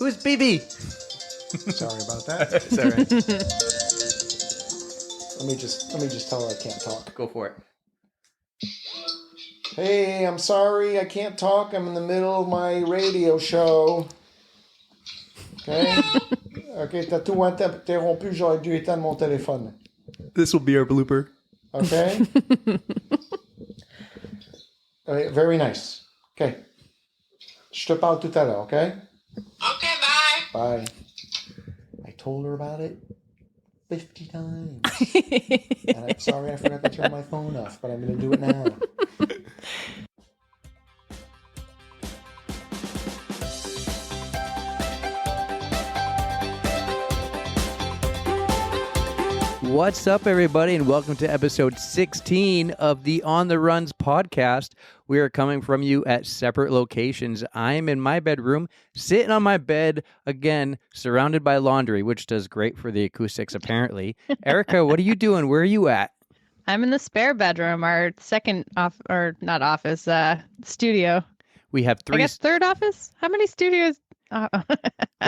Who's BB? Sorry about that. It's all right. Let me just tell her I can't talk. Go for it. Hey, I'm sorry I can't talk. I'm in the middle of my radio show. Okay? OK, t'as tout interrompu. J'aurais dû éteindre mon téléphone. This will be our blooper. Okay? Very nice. Okay. Je te parle tout à l'heure, okay? Okay, bye. Bye. I told her about it 50 times. And I'm sorry I forgot to turn my phone off, but I'm going to do it now. What's up, everybody, and welcome to episode 16 of the On the Runs podcast. We are coming from you at separate locations. I'm in my bedroom, sitting on my bed, again, surrounded by laundry, which does great for the acoustics, apparently. Erika, what are you doing? Where are you at? I'm in the spare bedroom, our second studio. We have three. I guess third office? How many studios?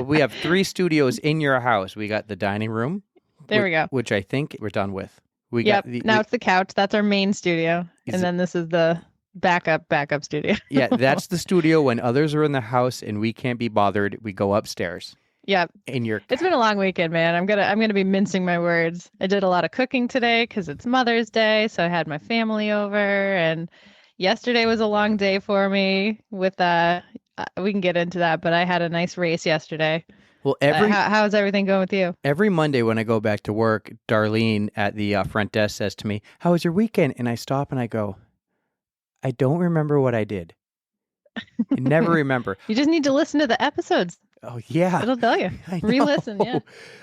We have three studios in your house. We got the dining room. There we go. Which I think we're done with. Now it's the couch. That's our main studio. And then this is the backup studio. Yeah, that's the studio when others are in the house and we can't be bothered. We go upstairs. Yep. It's been a long weekend, man. I'm gonna be mincing my words. I did a lot of cooking today because it's Mother's Day, so I had my family over, and yesterday was a long day for me. With we can get into that, but I had a nice race yesterday. Well, how's everything going with you? Every Monday when I go back to work, Darlene at the front desk says to me, "How was your weekend?" And I stop and I go, "I don't remember what I did. I never remember." You just need to listen to the episodes. Oh, yeah. It'll tell you. Re-listen, yeah.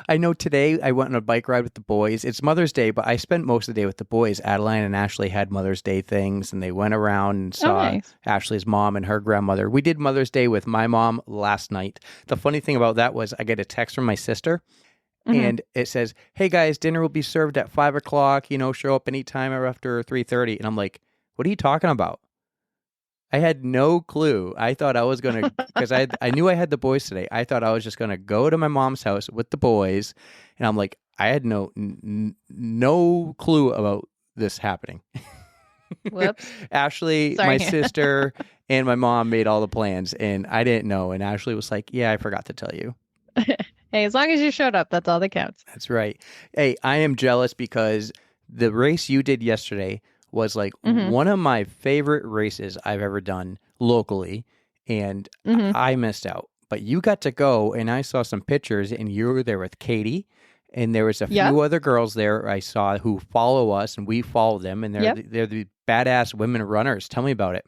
I know today I went on a bike ride with the boys. It's Mother's Day, but I spent most of the day with the boys. Adeline and Ashley had Mother's Day things, and they went around and saw Ashley's mom and her grandmother. We did Mother's Day with my mom last night. The funny thing about that was I get a text from my sister, and it says, "Hey, guys, dinner will be served at 5 o'clock. Show up anytime after 3:30. And I'm like, "What are you talking about?" I had no clue. I thought I was going to, because I knew I had the boys today. I thought I was just going to go to my mom's house with the boys. And I'm like, I had no clue about this happening. Whoops. Ashley, my sister, and my mom made all the plans, and I didn't know. And Ashley was like, "Yeah, I forgot to tell you." Hey, as long as you showed up, that's all that counts. That's right. Hey, I am jealous because the race you did yesterday was like one of my favorite races I've ever done locally, and I missed out. But you got to go, and I saw some pictures, and you were there with Katie, and there was a few other girls there I saw who follow us, and we follow them, and they're the badass women runners. Tell me about it.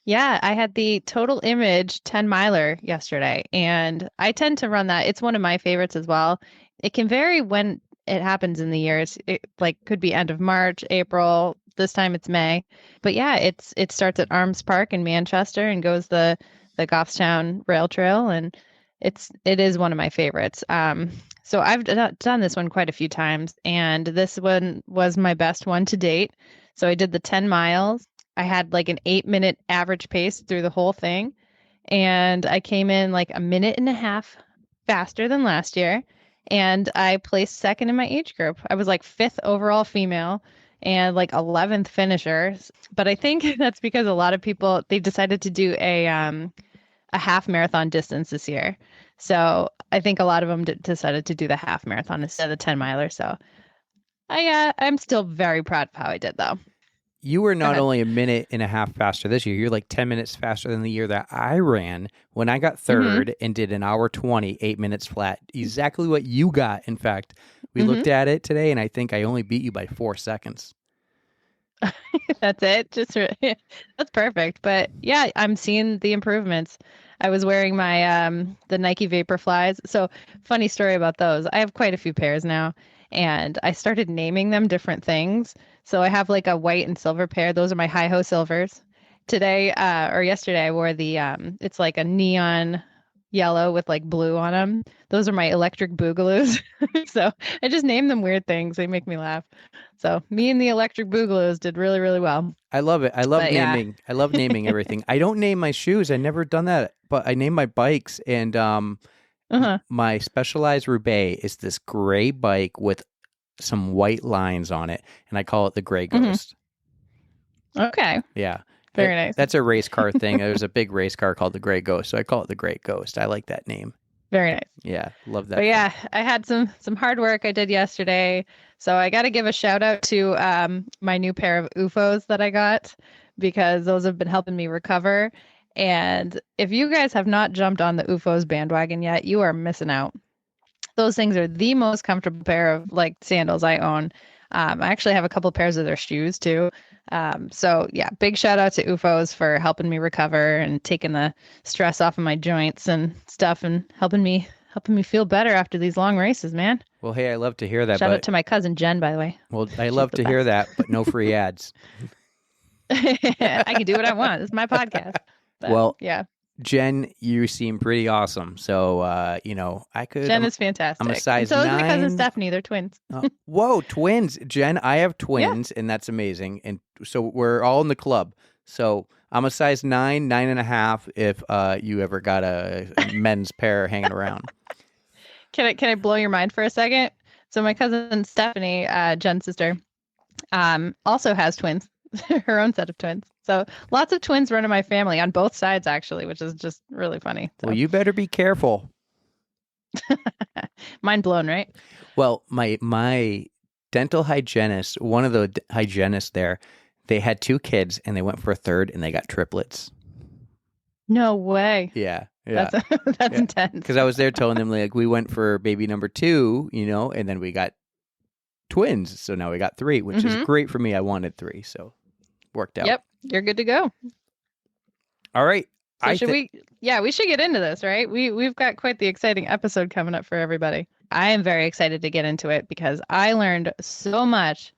Yeah, I had the Total Image 10 miler yesterday, and I tend to run that. It's one of my favorites as well. It can vary when it happens in the years. It could be end of March, April. This time it's May. But yeah, it starts at Arms Park in Manchester and goes the Goffstown Rail Trail, and it is one of my favorites. So I've done this one quite a few times, and this one was my best one to date. So I did the 10 miles. I had like an 8-minute average pace through the whole thing, and I came in like a minute and a half faster than last year. And I placed second in my age group. I was like 5th overall female and like 11th finisher. But I think that's because a lot of people, they decided to do a half marathon distance this year. So I think a lot of them decided to do the half marathon instead of the 10 miler. So I'm still very proud of how I did, though. You were not only a minute and a half faster this year, you're like 10 minutes faster than the year that I ran when I got third and did an hour 20, 8 minutes flat. Exactly what you got. In fact, we looked at it today, and I think I only beat you by 4 seconds. That's it. That's perfect. But yeah, I'm seeing the improvements. I was wearing my the Nike Vaporflies. So funny story about those. I have quite a few pairs now, and I started naming them different things. So I have like a white and silver pair. Those are my Hi-Ho Silvers. Today or yesterday, I wore the it's like a neon yellow with like blue on them. Those are my electric boogaloos. So I just name them weird things. They make me laugh. So me and the electric boogaloos did really, really well. I love it. I love naming. Yeah. I love naming everything. I don't name my shoes. I never done that, but I name my bikes. And my Specialized Roubaix is this gray bike with some white lines on it, and I call it the Gray Ghost. Okay. Yeah. Very nice. That's a race car thing. There's a big race car called the Gray Ghost, so I call it the Gray Ghost. I like that name. Very nice. Yeah, love that. But yeah, I had some hard work I did yesterday, so I got to give a shout out to my new pair of UFOs that I got, because those have been helping me recover. And if you guys have not jumped on the UFOs bandwagon yet, you are missing out. Those things are the most comfortable pair of like sandals I own. I actually have a couple pairs of their shoes too. So yeah, big shout out to UFOs for helping me recover and taking the stress off of my joints and stuff, and helping me feel better after these long races, man. Well, hey, I love to hear that. Shout out to my cousin Jen, by the way. Well, I love to hear that, but no free ads. I can do what I want. It's my podcast. But, well, yeah. Jen, you seem pretty awesome. So, I could. Jen is fantastic. I'm a size 9. So is my cousin Stephanie. They're twins. Whoa, twins. Jen, I have twins, and that's amazing. And so we're all in the club. So I'm a size 9, 9.5 if you ever got a men's pair hanging around. Can I blow your mind for a second? So my cousin Stephanie, Jen's sister, also has twins, her own set of twins. So lots of twins run in my family on both sides, actually, which is just really funny. So. Well, you better be careful. Mind blown, right? Well, my dental hygienist, one of the hygienists there, they had 2 kids and they went for a third and they got triplets. No way. Yeah. That's intense. Because I was there telling them, like, we went for baby number 2, and then we got twins. So now we got 3, which is great for me. I wanted 3, so worked out. Yep. You're good to go. All right. So we should get into this, right? We've got quite the exciting episode coming up for everybody. I am very excited to get into it because I learned so much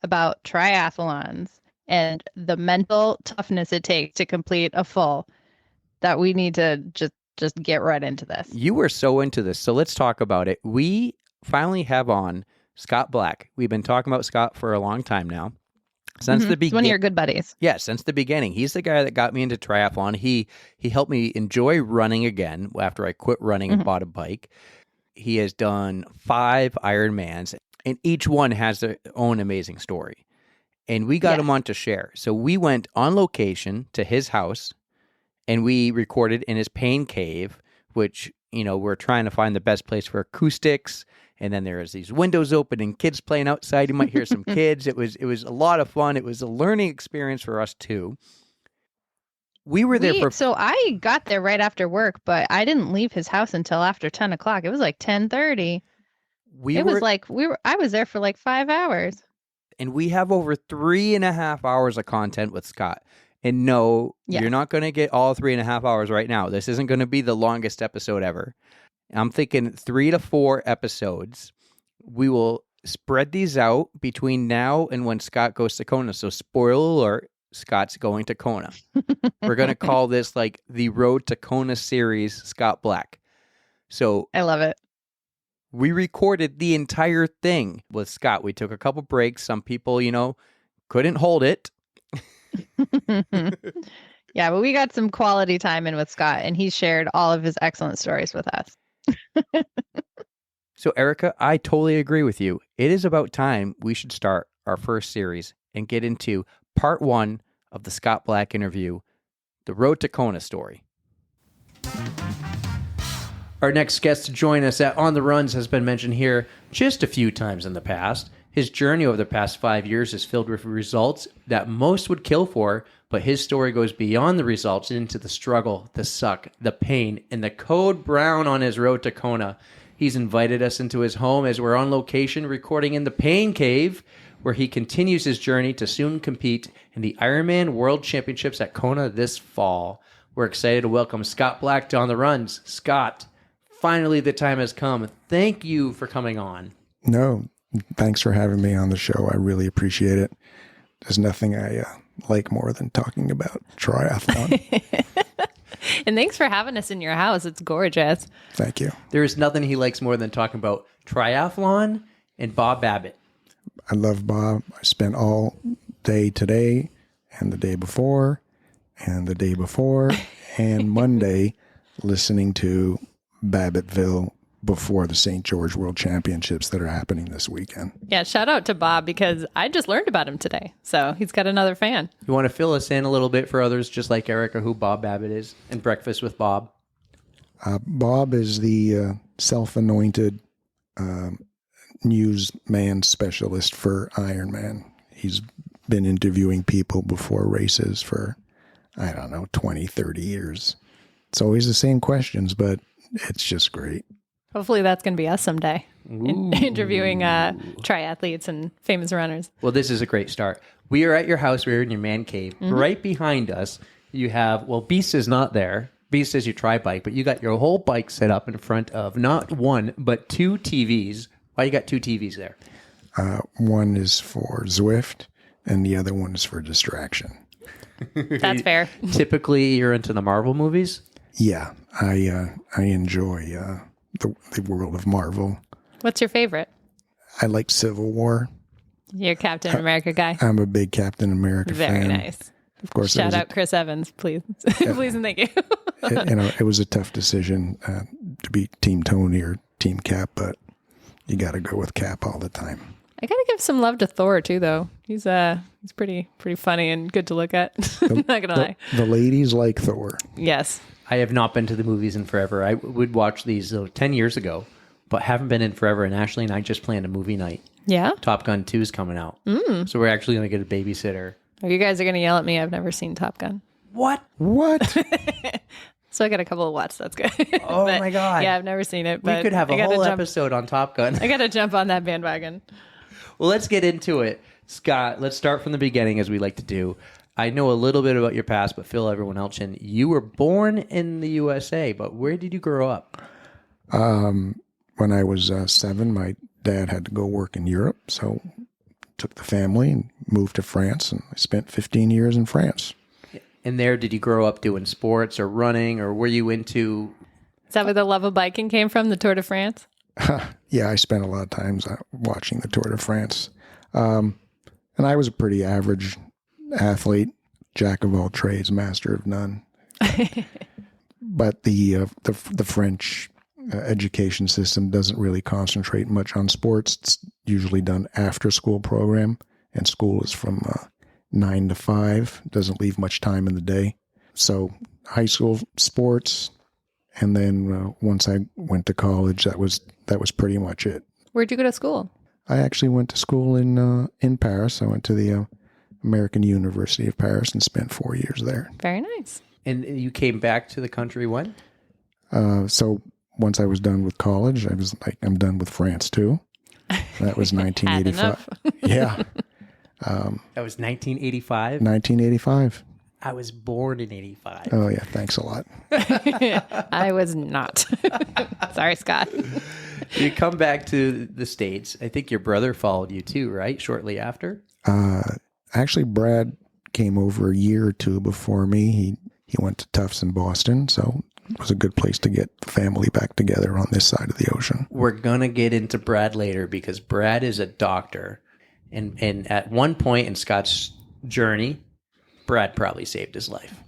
about triathlons and the mental toughness it takes to complete a full that we need to just get right into this. You were so into this. So let's talk about it. We finally have on Scott Black. We've been talking about Scott for a long time now. Since the beginning, one of your good buddies. Yeah, since the beginning. He's the guy that got me into triathlon. He helped me enjoy running again after I quit running and bought a bike. He has done 5 Ironmans, and each one has their own amazing story. And we got him on to share. So we went on location to his house, and we recorded in his pain cave, which, we're trying to find the best place for acoustics. And then there's these windows open and kids playing outside. You might hear some kids. It was a lot of fun. It was a learning experience for us too. We were there so I got there right after work, but I didn't leave his house until after 10 o'clock. It was like 10:30. I was there for like 5 hours. And we have over 3.5 hours of content with Scott. And no, you're not going to get all 3.5 hours right now. This isn't going to be the longest episode ever. I'm thinking 3 to 4 episodes. We will spread these out between now and when Scott goes to Kona. So spoiler alert, Scott's going to Kona. We're going to call this like the Road to Kona series, Scott Black. So I love it. We recorded the entire thing with Scott. We took a couple breaks. Some people, couldn't hold it. Yeah, but we got some quality time in with Scott, and he shared all of his excellent stories with us. So, Erika, I totally agree with you. It is about time we should start our first series and get into part 1 of the Scott Black interview, the Road to Kona story. Our next guest to join us at On the Runs has been mentioned here just a few times in the past. His journey over the past 5 years is filled with results that most would kill for, but his story goes beyond the results into the struggle, the suck, the pain, and the code brown on his road to Kona. He's invited us into his home as we're on location recording in the Pain Cave, where he continues his journey to soon compete in the Ironman World Championships at Kona this fall. We're excited to welcome Scott Black to On the Runs. Scott, finally the time has come. Thank you for coming on. No, thanks for having me on the show. I really appreciate it. There's nothing I like more than talking about triathlon. And thanks for having us in your house. It's gorgeous. Thank you. There is nothing he likes more than talking about triathlon and Bob Babbitt. I love Bob. I spent all day today and the day before and the day before and Monday listening to Babbittville before the St. George World Championships that are happening this weekend. Yeah, shout out to Bob because I just learned about him today. So he's got another fan. You want to fill us in a little bit for others, just like Erika, who Bob Babbitt is, and Breakfast with Bob? Bob is the self-anointed newsman specialist for Ironman. He's been interviewing people before races for, 20, 30 years. It's always the same questions, but it's just great. Hopefully that's going to be us someday, interviewing triathletes and famous runners. Well, this is a great start. We are at your house. We're in your man cave. Mm-hmm. Right behind us, you have, Beast is not there. Beast is your tri-bike, but you got your whole bike set up in front of not one, but two TVs. Why you got two TVs there? One is for Zwift, and the other one is for distraction. That's fair. Typically, you're into the Marvel movies? Yeah, I enjoy the world of Marvel. What's your favorite? I like Civil War. You're a Captain America guy. I'm a big Captain America fan. Very nice. Of course. Shout out Chris Evans, please. Please and thank you. It was a tough decision to be Team Tony or Team Cap, but you got to go with Cap all the time. I got to give some love to Thor too, though. He's pretty funny and good to look at. Not gonna lie. The ladies like Thor. Yes. I have not been to the movies in forever. I would watch these 10 years ago, but haven't been in forever. And Ashley and I just planned a movie night. Yeah? Top Gun 2 is coming out. So we're actually going to get a babysitter. Oh, you guys are going to yell at me. I've never seen Top Gun. What? So I got a couple of watts. That's good. Oh, my God. Yeah, I've never seen it. But we could have a whole episode on Top Gun. I got to jump on that bandwagon. Well, let's get into it. Scott, let's start from the beginning as we like to do. I know a little bit about your past, but fill everyone else in. You were born in the USA, but where did you grow up? When I was 7, my dad had to go work in Europe, so took the family and moved to France, and I spent 15 years in France. And there, did you grow up doing sports or running, or were you into... Is that where the love of biking came from, the Tour de France? Yeah, I spent a lot of times watching the Tour de France. And I was a pretty average athlete, jack of all trades, master of none. But the French education system doesn't really concentrate much on sports. It's usually done after school program, and school is from 9 to 5. Doesn't leave much time in the day. So high school sports, and then once I went to college, that was pretty much it. Where'd you go to school? I actually went to school in Paris. I went to the American University of Paris and spent 4 years there. Very nice. And you came back to the country when? So once I was done with college, I was like, I'm done with France too. That was 1985. Yeah. That was 1985? 1985. I was born in 85. Oh, yeah. Thanks a lot. I was not. Sorry, Scott. You come back to the States. I think your brother followed you too, right? Shortly after? Actually, Brad came over a year or two before me. He went to Tufts in Boston, so it was a good place to get the family back together on this side of the ocean. We're going to get into Brad later because Brad is a doctor. And at one point in Scott's journey, Brad probably saved his life.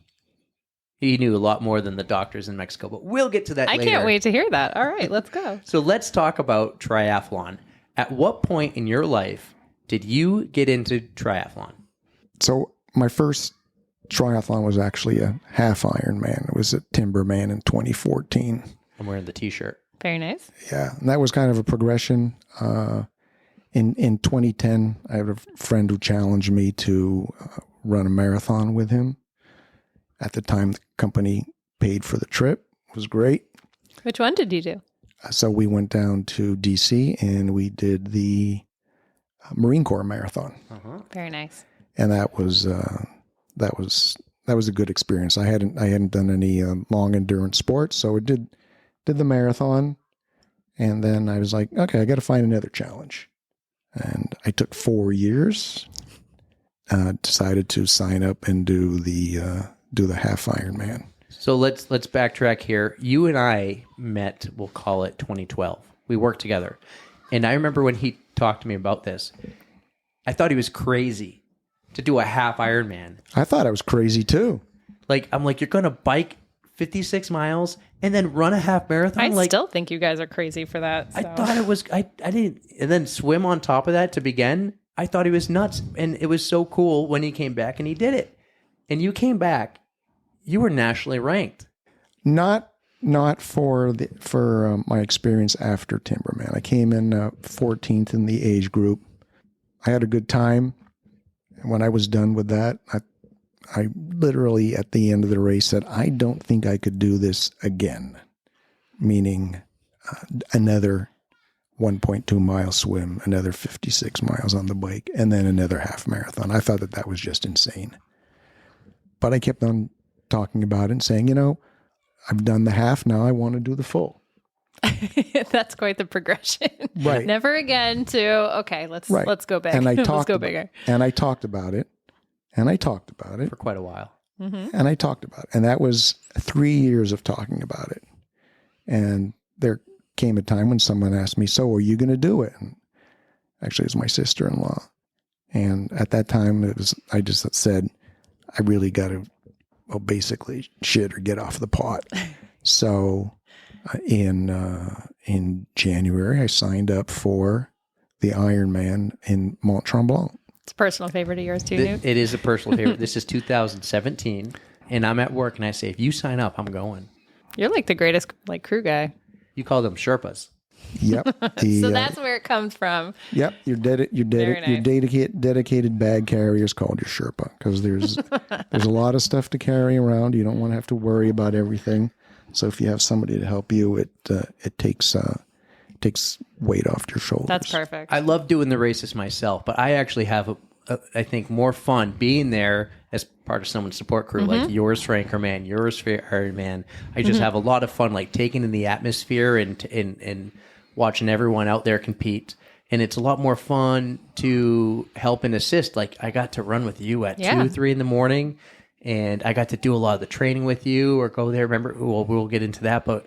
He knew a lot more than the doctors in Mexico, but we'll get to that later. I can't wait to hear that. All right, let's go. So let's talk about triathlon. At what point in your life did you get into triathlon? So my first triathlon was actually a half Ironman. It was at Timberman in 2014. I'm wearing the T-shirt. Very nice. Yeah, and that was kind of a progression. In 2010, I had a friend who challenged me to run a marathon with him. At the time, the company paid for the trip. It was great. Which one did you do? So we went down to DC and we did the Marine Corps marathon. Very nice. And that was a good experience. I hadn't done any long endurance sports, so I did the marathon, and then I was like, okay, I got to find another challenge. And I took 4 years. Decided to sign up and do the half Ironman. So let's backtrack here. You and I met, we'll call it 2012. We worked together. And I remember when he talked to me about this, I thought he was crazy to do a half Ironman. I thought I was crazy too. Like, I'm like, you're going to bike 56 miles and then run a half marathon? I still think you guys are crazy for that. So. I thought it was, I didn't, and then swim on top of that to begin. I thought he was nuts. And it was so cool when he came back and he did it. And you came back, you were nationally ranked. Not for my experience after Timberman. I came in 14th in the age group. I had a good time. And when I was done with that, I literally at the end of the race said, I don't think I could do this again. Meaning another 1.2 mile swim, another 56 miles on the bike, and then another half marathon. I thought that was just insane. But I kept on talking about it and saying, I've done the half, now I want to do the full. That's quite the progression. Right. Never again to, okay, let's go big. And let's go bigger. And I talked about it. For quite a while. Mm-hmm. And I talked about it. And that was 3 years of talking about it. And there came a time when someone asked me, so are you going to do it? And actually, it was my sister-in-law. And at that time, I just said, I really got to, basically shit or get off the pot. So in January, I signed up for the Ironman in Mont Tremblant. It's a personal favorite of yours too, Newt. It is a personal favorite. This is 2017, and I'm at work, and I say, if you sign up, I'm going. You're like the greatest crew guy. You call them Sherpas. Yep. So that's where it comes from. Yep. Your dedicated bag carrier is called your Sherpa because there's a lot of stuff to carry around. You don't want to have to worry about everything. So if you have somebody to help you, it takes weight off your shoulders. That's perfect. I love doing the races myself, but I actually have I think more fun being there as part of someone's support crew, like yours for Anchorman, yours for Ironman. I just have a lot of fun, like taking in the atmosphere and watching everyone out there compete. And it's a lot more fun to help and assist. Like I got to run with you at 2, 3 in the morning, and I got to do a lot of the training with you or go there. Remember, we'll get into that. But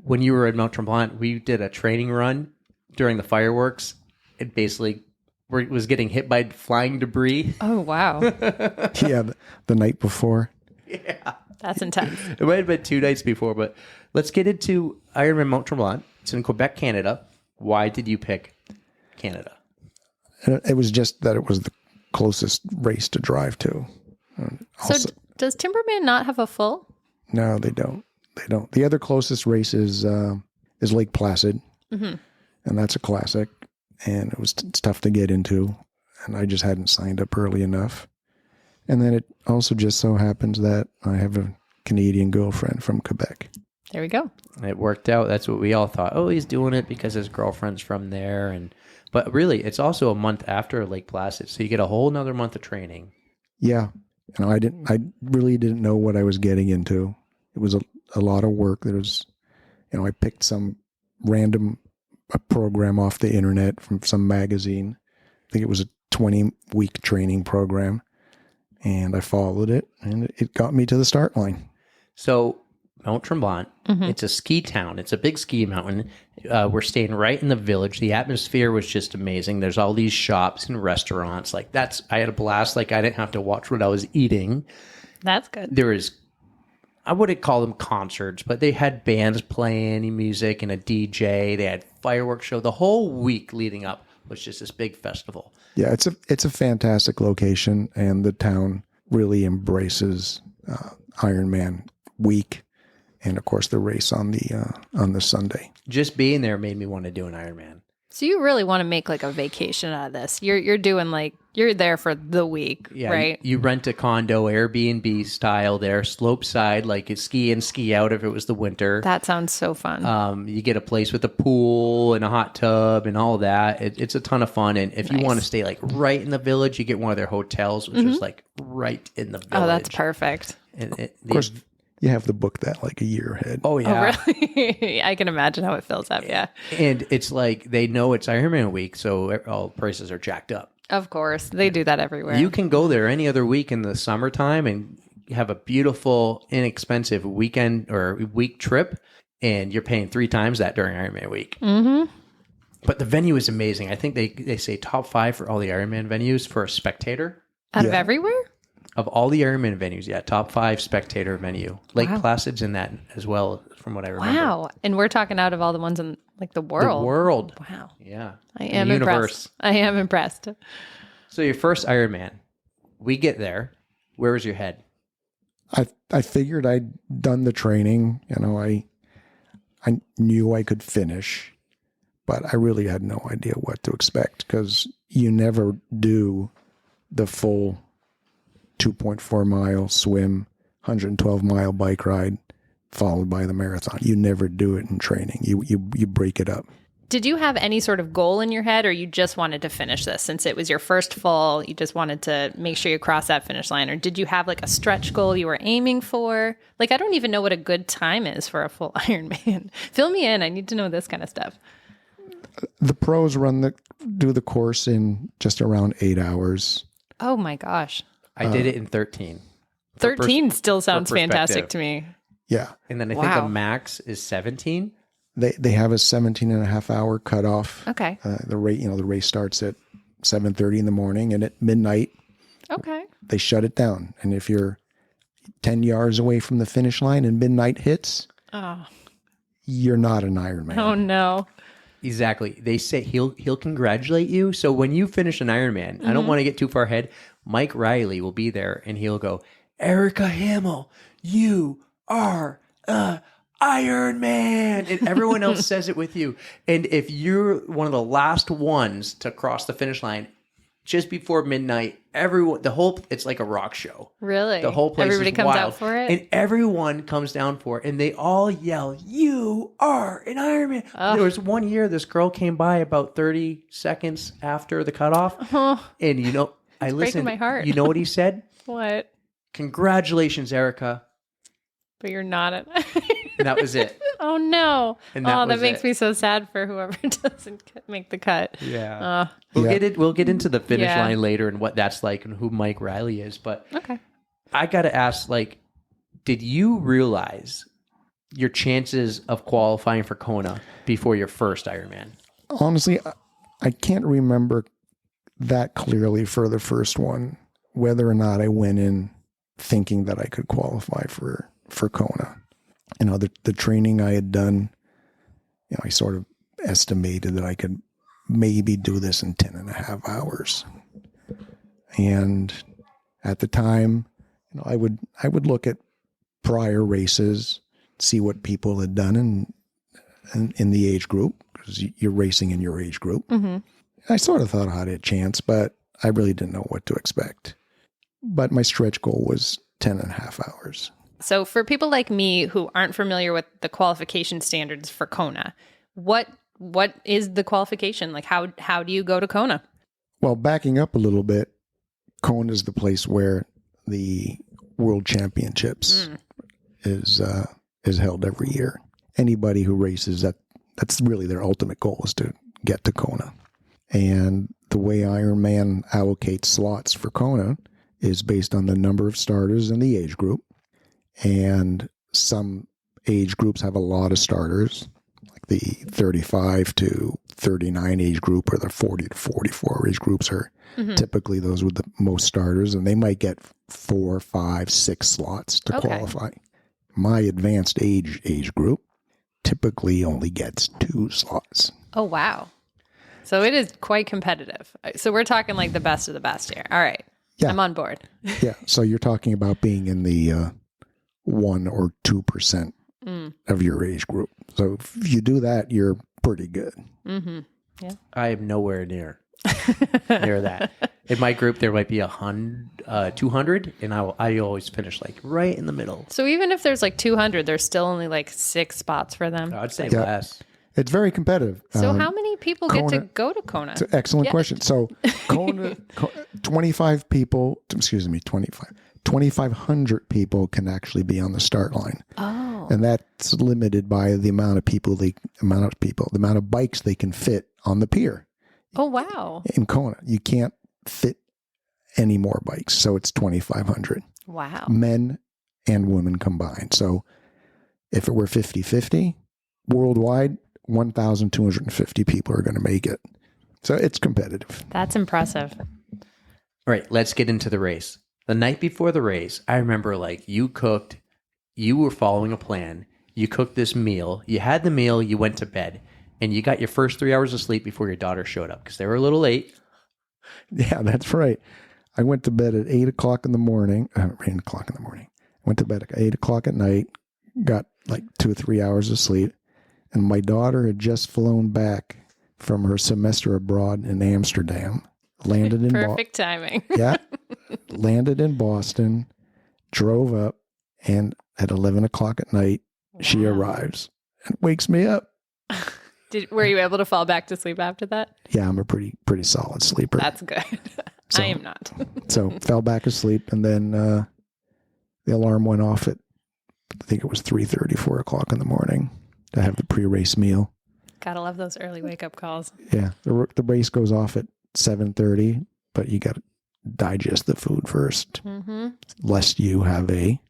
when you were at Mont Tremblant, we did a training run during the fireworks. It basically was getting hit by flying debris. Oh, wow. Yeah, the night before. Yeah. That's intense. It might have been 2 nights before, but let's get into Ironman Mont Tremblant. It's in Quebec, Canada. Why did you pick Canada? It was just that it was the closest race to drive to. Also, so does Timberman not have a full? No, they don't. The other closest race is Lake Placid, and that's a classic, and it's tough to get into, and I just hadn't signed up early enough. And then it also just so happens that I have a Canadian girlfriend from Quebec. There we go. It worked out. That's what we all thought. Oh, he's doing it because his girlfriend's from there. But really, it's also a month after Lake Placid, so you get a whole nother month of training. Yeah. I really didn't know what I was getting into. It was a lot of work. There was, I picked some random program off the internet from some magazine. I think it was a 20-week training program, and I followed it, and it got me to the start line. So Mont Tremblant, it's a ski town. It's a big ski mountain. We're staying right in the village. The atmosphere was just amazing. There's all these shops and restaurants. I had a blast. I didn't have to watch what I was eating. That's good. There was, I wouldn't call them concerts, but they had bands playing music and a DJ. They had fireworks show. The whole week leading up was just this big festival. Yeah, it's a fantastic location, and the town really embraces Ironman week. And of course, the race on the Sunday. Just being there made me want to do an Ironman. So you really want to make a vacation out of this. You're doing you're there for the week, right? You rent a condo, Airbnb style there, slope side, like it's ski in, ski out if it was the winter. That sounds so fun. You get a place with a pool and a hot tub and all that. It's a ton of fun. And if you want to stay right in the village, you get one of their hotels, which is right in the village. Oh, that's perfect. And of course, you have to book that a year ahead. Oh, yeah. Oh, really? I can imagine how it fills up, yeah. And it's they know it's Ironman week, so all prices are jacked up. Of course. They do that everywhere. You can go there any other week in the summertime and have a beautiful, inexpensive weekend or week trip, and you're paying 3 times that during Ironman week. Mm-hmm. But the venue is amazing. I think they say top 5 for all the Ironman venues for a spectator. Out of everywhere? Of all the Ironman venues, top 5 spectator venue. Lake Placid's in that as well, from what I remember. Wow. And we're talking out of all the ones in like the world. The world. Wow. Yeah. I am impressed. I am impressed. So your first Ironman, we get there. Where was your head? I figured I'd done the training. I knew I could finish, but I really had no idea what to expect because you never do the full 2.4 mile swim, 112 mile bike ride, followed by the marathon. You never do it in training. You break it up. Did you have any sort of goal in your head, or you just wanted to finish this since it was your first full? You just wanted to make sure you cross that finish line, or did you have like a stretch goal you were aiming for? Like, I don't even know what a good time is for a full Ironman. Fill me in. I need to know this kind of stuff. The pros do the course in just around 8 hours. Oh my gosh. I did it in 13. 13 still sounds fantastic to me. Yeah. And then I think the max is 17. They have a 17 and a half hour cutoff. Okay. The race starts at 7:30 in the morning, and at midnight, they shut it down. And if you're 10 yards away from the finish line and midnight hits, you're not an Ironman. Oh no. Exactly. They say he'll congratulate you. So when you finish an Ironman, I don't want to get too far ahead. Mike Riley will be there, and he'll go, "Erika Hamill, you are a Iron Man," and everyone else says it with you. And if you're one of the last ones to cross the finish line just before midnight, it's like a rock show. Really? The whole place Everybody is comes wild. out for it? And everyone comes down for it, and they all yell, "You are an Iron Man." There was one year this girl came by about 30 seconds after the cutoff, and I listened. Breaking my heart. You know what he said? What? "Congratulations, Erika." But you're not an And that was it. Oh no! And that makes me so sad for whoever doesn't make the cut. Yeah, we'll get into the finish line later and what that's like and who Mike Riley is. But I got to ask, did you realize your chances of qualifying for Kona before your first Ironman? Honestly, I can't remember that clearly for the first one whether or not I went in thinking that I could qualify for Kona. The training I had done, I sort of estimated that I could maybe do this in 10 and a half hours. And at the time, I would look at prior races, see what people had done in the age group, because you're racing in your age group. Mm-hmm. I sort of thought I had a chance, but I really didn't know what to expect. But my stretch goal was 10 and a half hours. So for people like me who aren't familiar with the qualification standards for Kona, what is the qualification? Like how do you go to Kona? Well, backing up a little bit, Kona is the place where the World Championships is held every year. Anybody who races, that's really their ultimate goal, is to get to Kona. And the way Ironman allocates slots for Kona is based on the number of starters in the age group. And some age groups have a lot of starters, like the 35 to 39 age group or the 40 to 44 age groups are typically those with the most starters, and they might get 4, 5, 6 slots to qualify. My advanced age group typically only gets 2 slots. Oh, wow. So it is quite competitive. So we're talking like the best of the best here. All right. Yeah. I'm on board. Yeah. So you're talking about being in the 1 or 2% of your age group. So if you do that, you're pretty good. Mm-hmm. Yeah. I am nowhere near that. In my group, there might be 200, and I always finish right in the middle. So even if there's 200, there's still only 6 spots for them. I'd say less. It's very competitive. So how many people get to go to Kona? It's an excellent question. So Kona, 2,500 people can actually be on the start line. Oh. And that's limited by the amount of bikes they can fit on the pier. Oh, wow. In Kona, you can't fit any more bikes. So it's 2,500. Wow. Men and women combined. So if it were 50-50, worldwide, 1,250 people are going to make it. So it's competitive. That's impressive. All right, let's get into the race. The night before the race, I remember you cooked, you were following a plan. You cooked this meal, you had the meal, you went to bed, and you got your first 3 hours of sleep before your daughter showed up because they were a little late. Yeah, that's right. I went to bed at 8 o'clock in the morning. 8 o'clock in the morning. Went to bed at 8 o'clock at night, got 2 or 3 hours of sleep, and my daughter had just flown back from her semester abroad in Amsterdam. Landed in Perfect timing. Yeah. Landed in Boston, drove up, and at 11 o'clock at night, she arrives and wakes me up. Were you able to fall back to sleep after that? Yeah, I'm a pretty solid sleeper. That's good. So, I am not. So fell back asleep, and then the alarm went off at, I think it was 3:30, 4 o'clock in the morning to have the pre-race meal. Gotta love those early wake-up calls. Yeah, the race goes off at 7:30, but you got to digest the food first, lest you have a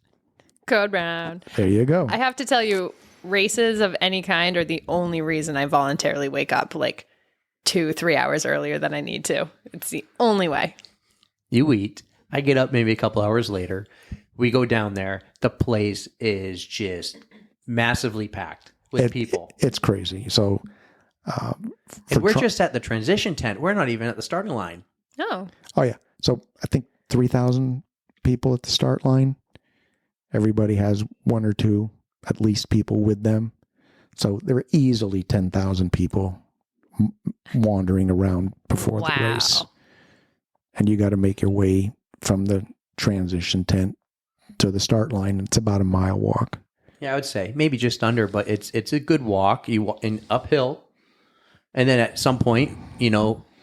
code brown. There you go. I have to tell you, races of any kind are the only reason I voluntarily wake up 2-3 hours earlier than I need to. It's the only way. You eat. I get up maybe a couple hours later. We go down there. The place is just massively packed with people. It's crazy. So and we're just at the transition tent. We're not even at the starting line. Oh. Oh, yeah. So I think 3,000 people at the start line. Everybody has one or two, at least, people with them. So there are easily 10,000 people wandering around before the race. And you got to make your way from the transition tent to the start line. It's about a mile walk. Yeah, I would say maybe just under, but it's a good walk. You walk in uphill, and then at some point,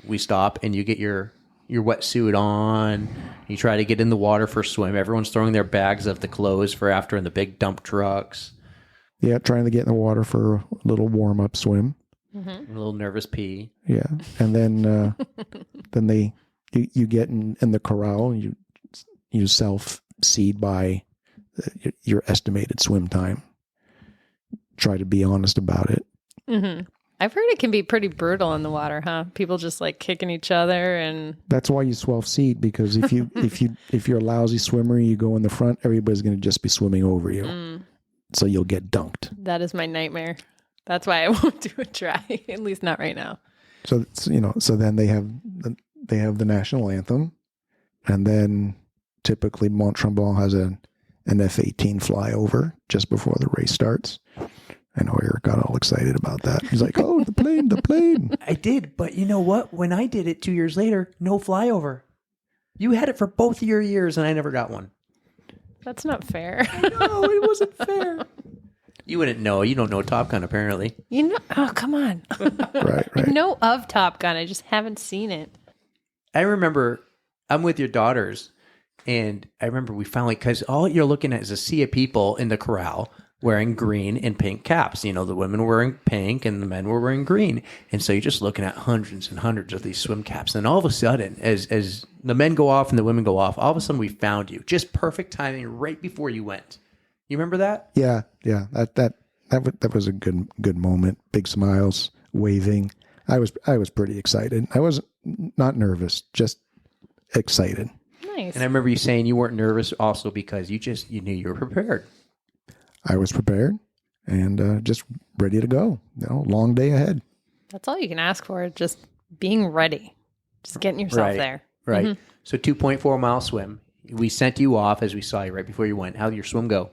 we stop and you get your wetsuit on. You try to get in the water for a swim. Everyone's throwing their bags of the clothes for after in the big dump trucks. Yeah, trying to get in the water for a little warm up swim. A little nervous pee. Yeah, and then you get in the corral. And you self seed by your estimated swim time. Try to be honest about it. Mm-hmm. I've heard it can be pretty brutal in the water, huh? People just kicking each other, and that's why you self seed, because if you're a lousy swimmer, you go in the front, everybody's going to just be swimming over you, so you'll get dunked. That is my nightmare. That's why I won't do a try, at least not right now. So so then they have the national anthem, and then typically Mont Tremblant has an F-18 flyover just before the race starts. I know Eric got all excited about that. He's like, "Oh, the plane!" I did, but you know what? When I did it 2 years later, no flyover. You had it for both of your years, and I never got one. That's not fair. No, it wasn't fair. You wouldn't know. You don't know Top Gun, apparently. Oh, come on. Right. I know of Top Gun. I just haven't seen it. I remember I'm with your daughters, and I remember we finally, because all you're looking at is a sea of people in the corral wearing green and pink caps. The women were wearing pink and the men were wearing green. And so you're just looking at hundreds and hundreds of these swim caps. And all of a sudden, as the men go off and the women go off, all of a sudden we found you. Just perfect timing right before you went. You remember that? Yeah. That was a good moment. Big smiles, waving. I was pretty excited. I was not nervous, just excited. Nice. And I remember you saying you weren't nervous also because you knew you were prepared. I was prepared and just ready to go. Long day ahead. That's all you can ask for, just being ready. Just getting yourself there. Right. Mm-hmm. So 2.4 mile swim. We sent you off as we saw you right before you went. How did your swim go?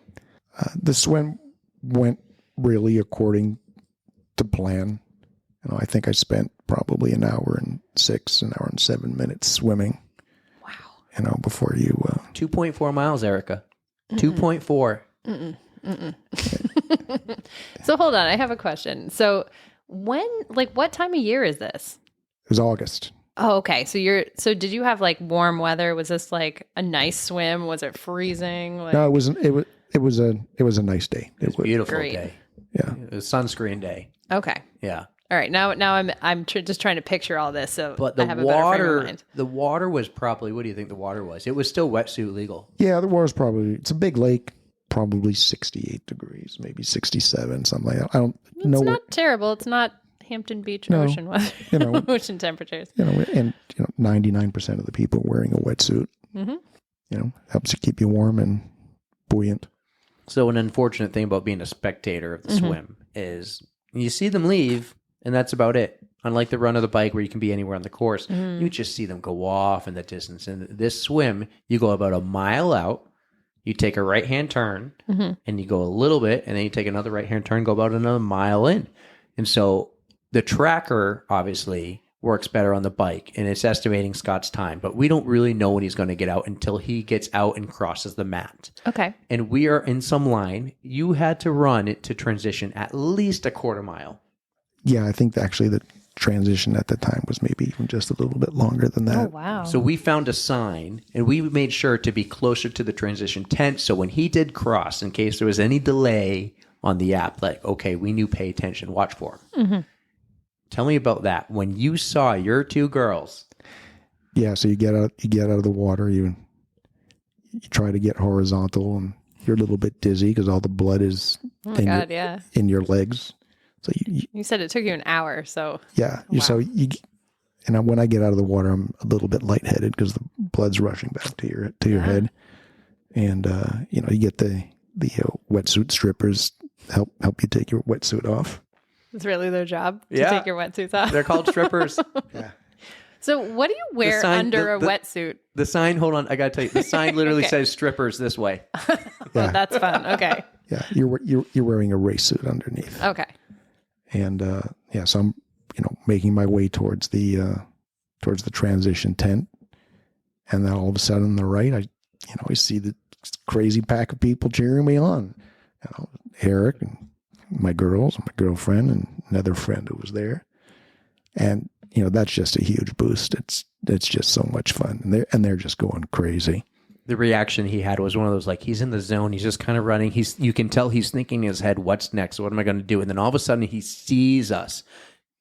The swim went really according to plan. I think I spent probably an hour and 7 minutes swimming. Wow. Before you... 2.4 miles, Erika. 2.4. So hold on, I have a question. So what time of year is this? It was August. Oh, okay. So did you have warm weather? Was this a nice swim? Was it freezing? No, it wasn't. It was a nice day. It was a beautiful great day. Yeah. It was sunscreen day. Okay. Yeah. All right, now I'm just trying to picture all this, so But the I have a better frame of mind. the water was probably. What do you think the water was? It was still wetsuit legal. Yeah, the water's probably, it's a big lake, probably 68 degrees, maybe 67, something like that. I don't know. It's not terrible. It's not Hampton Beach ocean weather, ocean temperatures. And 99% of the people wearing a wetsuit. Mm-hmm. Helps you keep you warm and buoyant. So an unfortunate thing about being a spectator of the swim is you see them leave, and that's about it. Unlike the run of the bike where you can be anywhere on the course, you just see them go off in the distance. And this swim, you go about a mile out, you take a right-hand turn, and you go a little bit, and then you take another right-hand turn, go about another mile in. And so the tracker, obviously, works better on the bike, and it's estimating Scott's time. But we don't really know when he's going to get out until he gets out and crosses the mat. Okay. And we are in some line. You had to run it to transition at least a quarter mile. Yeah, I think actually the transition at the time was maybe even just a little bit longer than that. Oh, wow. So we found a sign, and we made sure to be closer to the transition tent. So when he did cross, in case there was any delay on the app, like, okay, we knew, pay attention, watch for him. Mm-hmm. Tell me about that. When you saw your two girls. Yeah, so you get out of the water, you try to get horizontal, and you're a little bit dizzy because all the blood is in your legs. So you said it took you an hour, so yeah. Wow. So and when I get out of the water, I'm a little bit lightheaded because the blood's rushing back to your head, and you get the wetsuit strippers help you take your wetsuit off. It's really their job to take your wetsuits off. They're called strippers. Yeah. So what do you wear under a wetsuit? The sign, hold on, I got to tell you, the sign literally says strippers this way. Well, that's fun. Okay. Yeah, you're wearing a race suit underneath. Okay. And so I'm making my way towards the transition tent, and then all of a sudden on the right, I see the crazy pack of people cheering me on. Eric and my girls, and my girlfriend, and another friend who was there, and that's just a huge boost. It's just so much fun, and they're just going crazy. The reaction he had was one of those, like, he's in the zone. He's just kind of running. You can tell he's thinking in his head, what's next? What am I going to do? And then all of a sudden he sees us,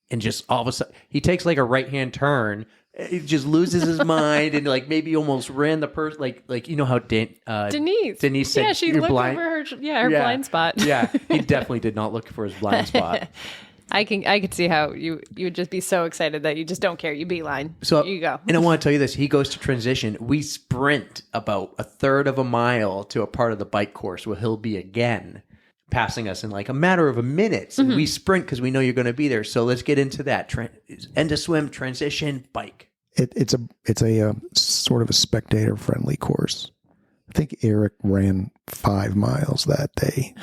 and just all of a sudden he takes like a right-hand turn. He just loses his mind, and like maybe almost ran the person, like how Denise said, she looked blind. over her blind spot. Yeah, he definitely did not look for his blind spot. I could see how you would just be so excited that you just don't care. You beeline. So you go. And I want to tell you this. He goes to transition. We sprint about a third of a mile to a part of the bike course where he'll be again, passing us in like a matter of a minute. And we sprint because we know you're going to be there. So let's get into that. End of swim, transition, bike. It's a sort of a spectator friendly course. I think Eric ran 5 miles that day.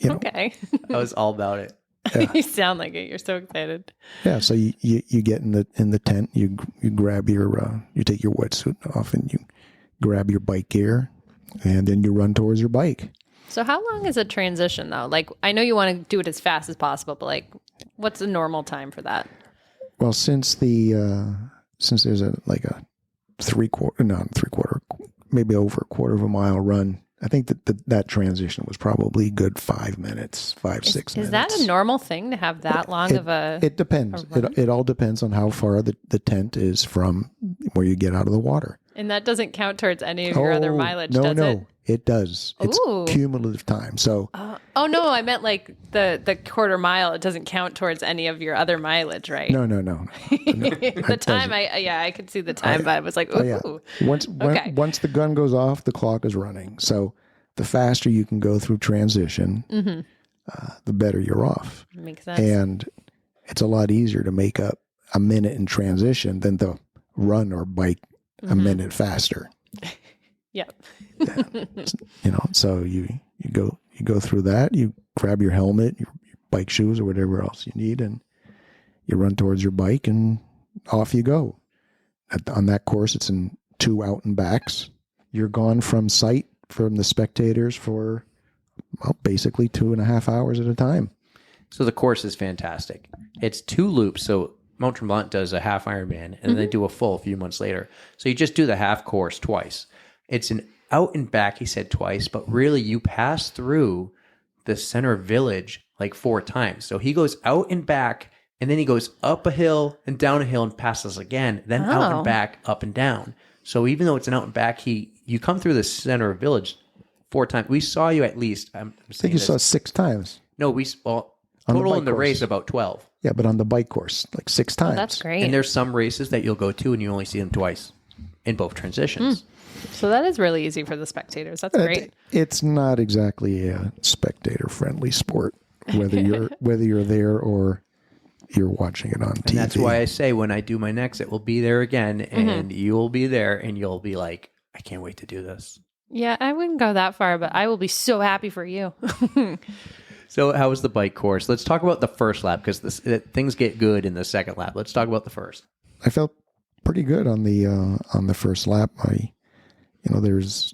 Okay. I was all about it. Yeah. You sound like it. You're so excited. Yeah. So you get in the tent. You grab your you take your wetsuit off, and you grab your bike gear, and then you run towards your bike. So how long is a transition though? Like, I know you want to do it as fast as possible, but like, what's the normal time for that? Well, since there's a 3/4, maybe over a quarter of a mile run, I think that transition was probably good 5 minutes, 6 minutes. Is that a normal thing to have that long of a? It depends. It all depends on how far the tent is from where you get out of the water. And that doesn't count towards any of your other mileage, does it? No, it does. It's cumulative time. So. No, I meant like the quarter mile. It doesn't count towards any of your other mileage, right? No. The time, I could see the time, but I was like, ooh. Yeah. Once the gun goes off, the clock is running. So the faster you can go through transition, the better you're off. Makes sense. And it's a lot easier to make up a minute in transition than to run or bike a minute faster. Yep. Yeah. So you go through that, you grab your helmet, your bike shoes, or whatever else you need, and you run towards your bike, and off you go. On that course, it's in 2 out and backs. You're gone from sight from the spectators for, basically 2.5 hours at a time. So the course is fantastic. It's 2 loops. So Mont Tremblant does a half Ironman, and they do a full a few months later. So you just do the half course twice. It's an out and back, he said twice, but really you pass through the center village like 4 times. So he goes out and back And then he goes up a hill and down a hill and passes again, then out and back, up and down. So even though it's an out and back, you come through the center of village 4 times. We saw you at least. I think you saw 6 times. No, total in the race about 12. Yeah, but on the bike course, like 6 times. That's great. And there's some races that you'll go to and you only see them twice in both transitions. So that is really easy for the spectators. That's great. It's not exactly a spectator-friendly sport, whether you're there or you're watching it on TV. And that's why I say when I do my next, it will be there again, and you'll be there, and you'll be like, I can't wait to do this. Yeah, I wouldn't go that far, but I will be so happy for you. So how was the bike course? Let's talk about the first lap, because things get good in the second lap. Let's talk about the first. I felt pretty good on the first lap. There's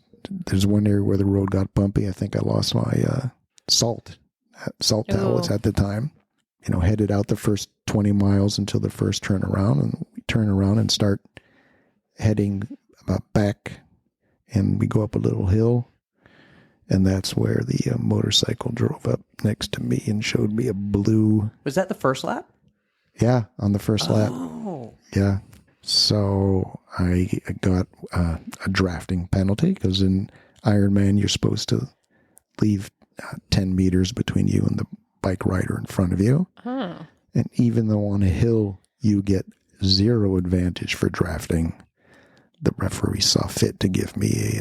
one area where the road got bumpy. I think I lost my salt tablets at the time. Headed out the first 20 miles until the first turnaround, and we turn around and start heading back, and we go up a little hill, and that's where the motorcycle drove up next to me and showed me a blue. Was that the first lap? Yeah, on the first lap. Oh. Yeah. So I got a drafting penalty because in Ironman you're supposed to leave 10 meters between you and the bike rider in front of you. Oh. And even though on a hill you get 0 advantage for drafting, the referee saw fit to give me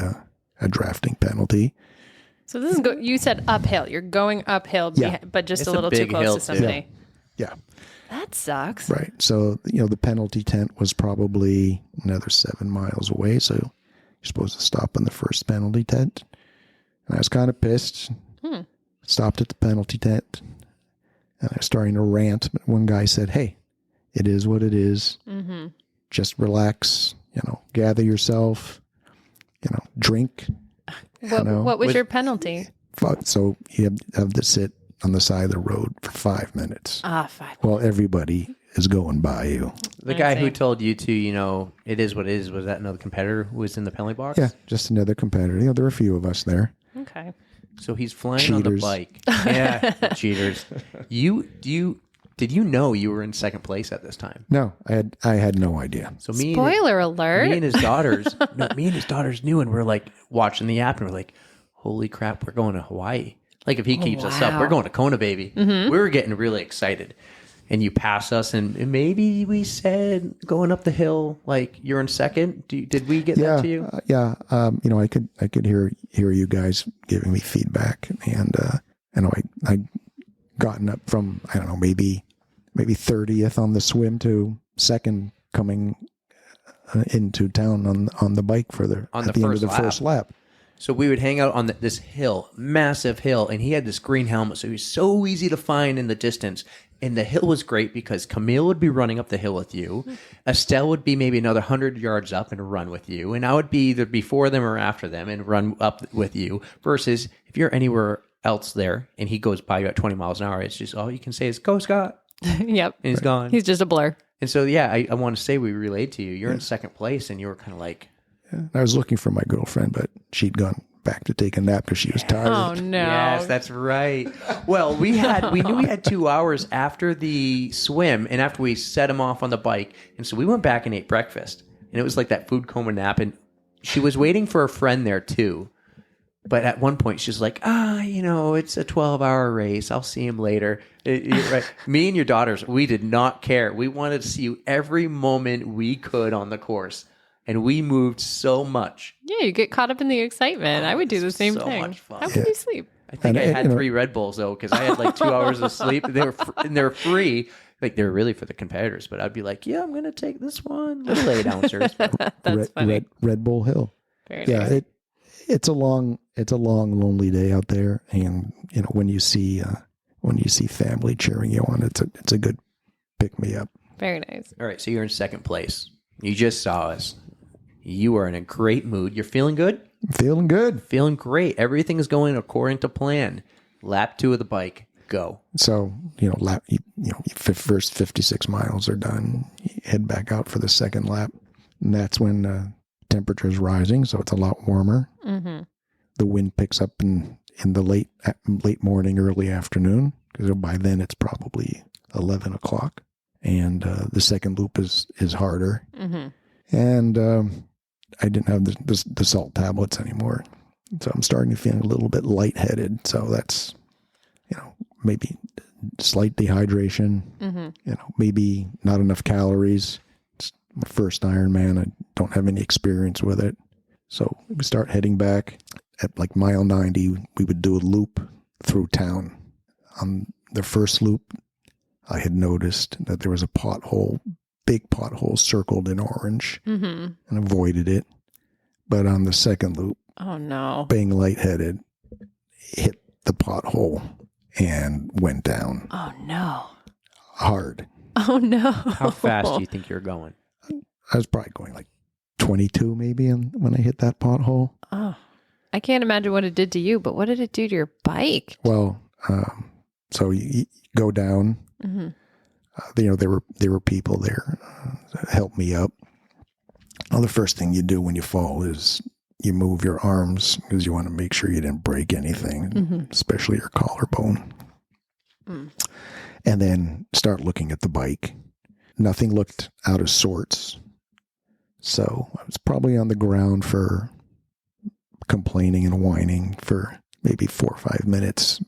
a drafting penalty. So this is you said uphill. You're going uphill, but just It's a little too close to somebody. Yeah. That sucks. Right. So, the penalty tent was probably another 7 miles away. So you're supposed to stop in the first penalty tent. And I was kind of pissed. Stopped at the penalty tent. And I was starting to rant. But one guy said, hey, it is what it is. Mm-hmm. Just relax, gather yourself, drink. What was your penalty? So you have to sit on the side of the road for 5 minutes. 5 minutes. Well, everybody is going by you. The guy who told you to, it is what it is, was that another competitor who was in the penalty box? Yeah, just another competitor. There were a few of us there. Okay. So he's flying on the bike. Yeah, cheaters. Did you know you were in second place at this time? No, I had no idea. So Spoiler alert. Me and his daughters knew, and we're like watching the app, and we're like, holy crap, we're going to Hawaii. Like if he keeps us up, we're going to Kona, baby. Mm-hmm. We were getting really excited. And you pass us, and maybe we said going up the hill, like you're in second. Did we get that to you? Yeah. I could hear you guys giving me feedback, and I gotten up from maybe 30th on the swim to second coming into town on the bike at the end of the first lap. So we would hang out on this hill, massive hill, and he had this green helmet, so he was so easy to find in the distance. And the hill was great because Camille would be running up the hill with you. Estelle would be maybe another 100 yards up and run with you. And I would be either before them or after them and run up with you. Versus if you're anywhere else there and he goes by you at 20 miles an hour, it's just all you can say is, go, Scott. Yep. And he's gone. He's just a blur. And so, I want to say we relayed to you. You're in second place and you were kind of like... Yeah. I was looking for my girlfriend, but she'd gone back to take a nap because she was tired. Oh, no. Yes, that's right. Well, we knew we had 2 hours after the swim and after we set him off on the bike. And so we went back and ate breakfast. And it was like that food coma nap. And she was waiting for a friend there too. But at one point she's like, it's a 12-hour race. I'll see him later. Right. Me and your daughters, we did not care. We wanted to see you every moment we could on the course. And we moved so much. Yeah, you get caught up in the excitement. I would do the same thing. Much fun. How could you sleep? I think I had 3 Red Bulls though, because I had like 2 hours of sleep. They were free. Like they were really for the competitors, but I'd be like, yeah, I'm gonna take this one, little 8 ounces. That's funny. Red Bull Hill. Very nice. It's a long, lonely day out there, and when you see family cheering you on, it's a good pick me up. Very nice. All right, so you're in second place. You just saw us. You are in a great mood. You're feeling good? Feeling good. Feeling great. Everything is going according to plan. Lap 2 of the bike. Go. So, first 56 miles are done. You head back out for the second lap. And that's when temperature is rising, so it's a lot warmer. Mm-hmm. The wind picks up in the late morning, early afternoon, because by then it's probably 11 o'clock. and the second loop is harder. And I didn't have the salt tablets anymore, so I'm starting to feel a little bit lightheaded. So that's, maybe slight dehydration. Maybe not enough calories. It's my first Ironman. I don't have any experience with it, so we start heading back. At like mile 90, we would do a loop through town. On the first loop, I had noticed that there was a pothole, big pothole circled in orange, and avoided it. But on the second loop, oh no, being lightheaded, hit the pothole and went down. Oh no. Hard. Oh no. How fast do you think you're going? I was probably going like 22 maybe when I hit that pothole. Oh, I can't imagine what it did to you, but what did it do to your bike? Well, so you go down. There were people there that helped me up. Well, the first thing you do when you fall is you move your arms because you want to make sure you didn't break anything, especially your collarbone. And then start looking at the bike. Nothing looked out of sorts. So I was probably on the ground for complaining and whining for maybe 4 or 5 minutes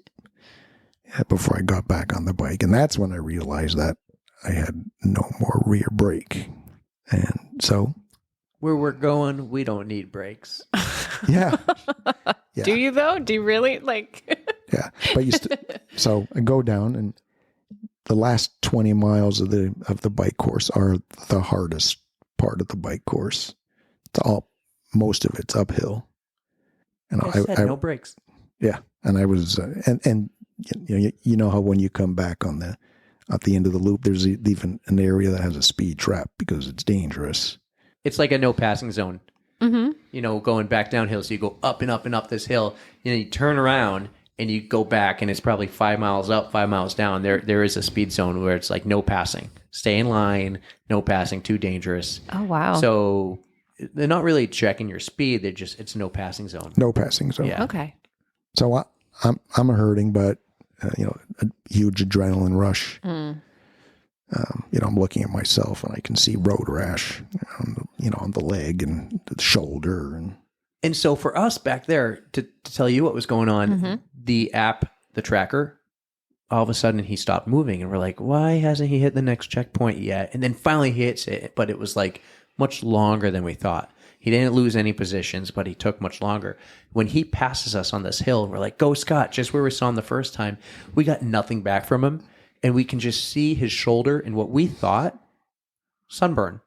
before I got back on the bike. And that's when I realized that I had no more rear brake. And so... where we're going, we don't need brakes. Yeah. Do you though? Do you really Yeah. But so I go down, and the last 20 miles of the bike course are the hardest part of the bike course. Most of it's uphill. And I no brakes. Yeah. And I was, and you know how when you come back at the end of the loop, there's even an area that has a speed trap because it's dangerous. It's like a no passing zone. Going back downhill. So you go up and up and up this hill. You turn around and you go back, and it's probably 5 miles up, 5 miles down. There is a speed zone where it's like no passing. Stay in line, no passing, too dangerous. Oh, wow. So they're not really checking your speed. It's no passing zone. No passing zone. Yeah. Okay. So I'm hurting, but a huge adrenaline rush. I'm looking at myself, and I can see road rash on the leg and the shoulder. And so for us back there, to tell you what was going on, the app, the tracker, all of a sudden he stopped moving, and we're like, why hasn't he hit the next checkpoint yet? And then finally he hits it, but it was like much longer than we thought. He didn't lose any positions, but he took much longer. When he passes us on this hill, we're like, go Scott, just where we saw him the first time. We got nothing back from him. And we can just see his shoulder and what we thought, sunburn.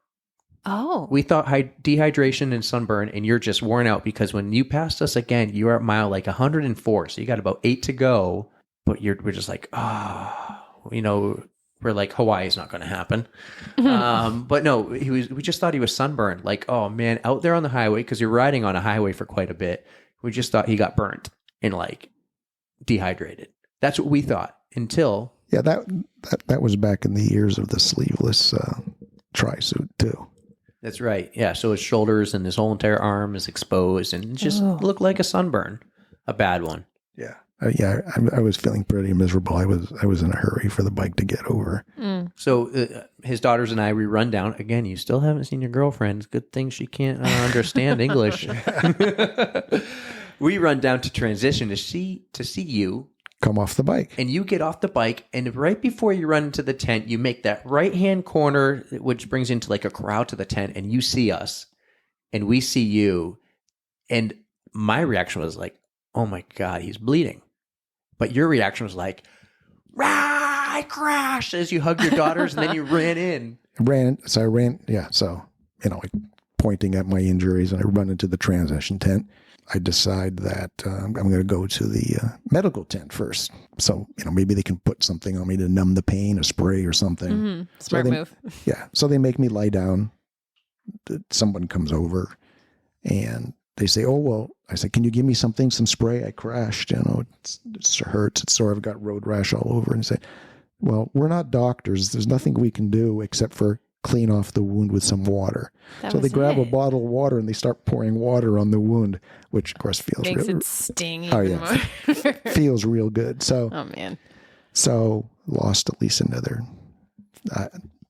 Oh. We thought dehydration and sunburn, and you're just worn out because when you passed us again, you were at mile like 104. So you got about 8 to go, but we're just like, we're like, Hawaii's not going to happen. But no, we just thought he was sunburned. Like, oh man, out there on the highway, because you're riding on a highway for quite a bit. We just thought he got burnt and like dehydrated. That's what we thought until... Yeah, that was back in the years of the sleeveless tri-suit too. That's right. Yeah, so his shoulders and his whole entire arm is exposed, and it just looked like a sunburn, a bad one. Yeah, I was feeling pretty miserable. I was in a hurry for the bike to get over. So his daughters and I, we run down again. You still haven't seen your girlfriend. Good thing she can't understand English. We run down to transition to see you. Come off the bike. And you get off the bike, and right before you run into the tent, you make that right-hand corner, which brings into like a corral to the tent, and you see us, and we see you. And my reaction was like, oh my God, he's bleeding. But your reaction was like, rah, I crashed, as you hugged your daughters, and then you ran in. So I ran, like pointing at my injuries, and I run into the transition tent. I decide that I'm going to go to the medical tent first. So, maybe they can put something on me to numb the pain, a spray or something. Smart move. Yeah. So they make me lie down. Someone comes over and they say, oh, well, I said, can you give me some spray? I crashed, it hurts. It's sore. I've got road rash all over. And say, well, we're not doctors. There's nothing we can do except for clean off the wound with some water. So they grab a bottle of water and they start pouring water on the wound, which of course makes it sting even more. Feels real good. So, oh man. So lost at least another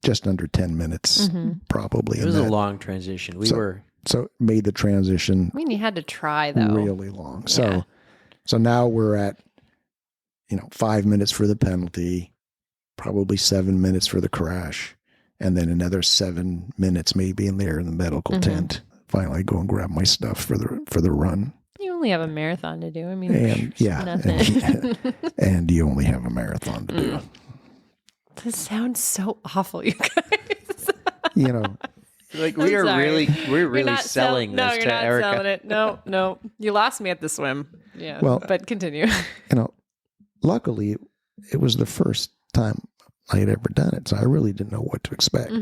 just under 10 minutes, probably. It was a long transition. So made the transition. I mean, you had to try though. Really long. So now we're at, 5 minutes for the penalty, probably 7 minutes for the crash, and then another 7 minutes maybe in there in the medical tent. Finally go and grab my stuff for the run. You only have a marathon to do. I mean, nothing. And you only have a marathon to do. This sounds so awful, you guys. We're really selling this to Erika. Selling it. No. You lost me at the swim. Yeah. Well, but continue. Luckily it was the first time I had ever done it, so I really didn't know what to expect.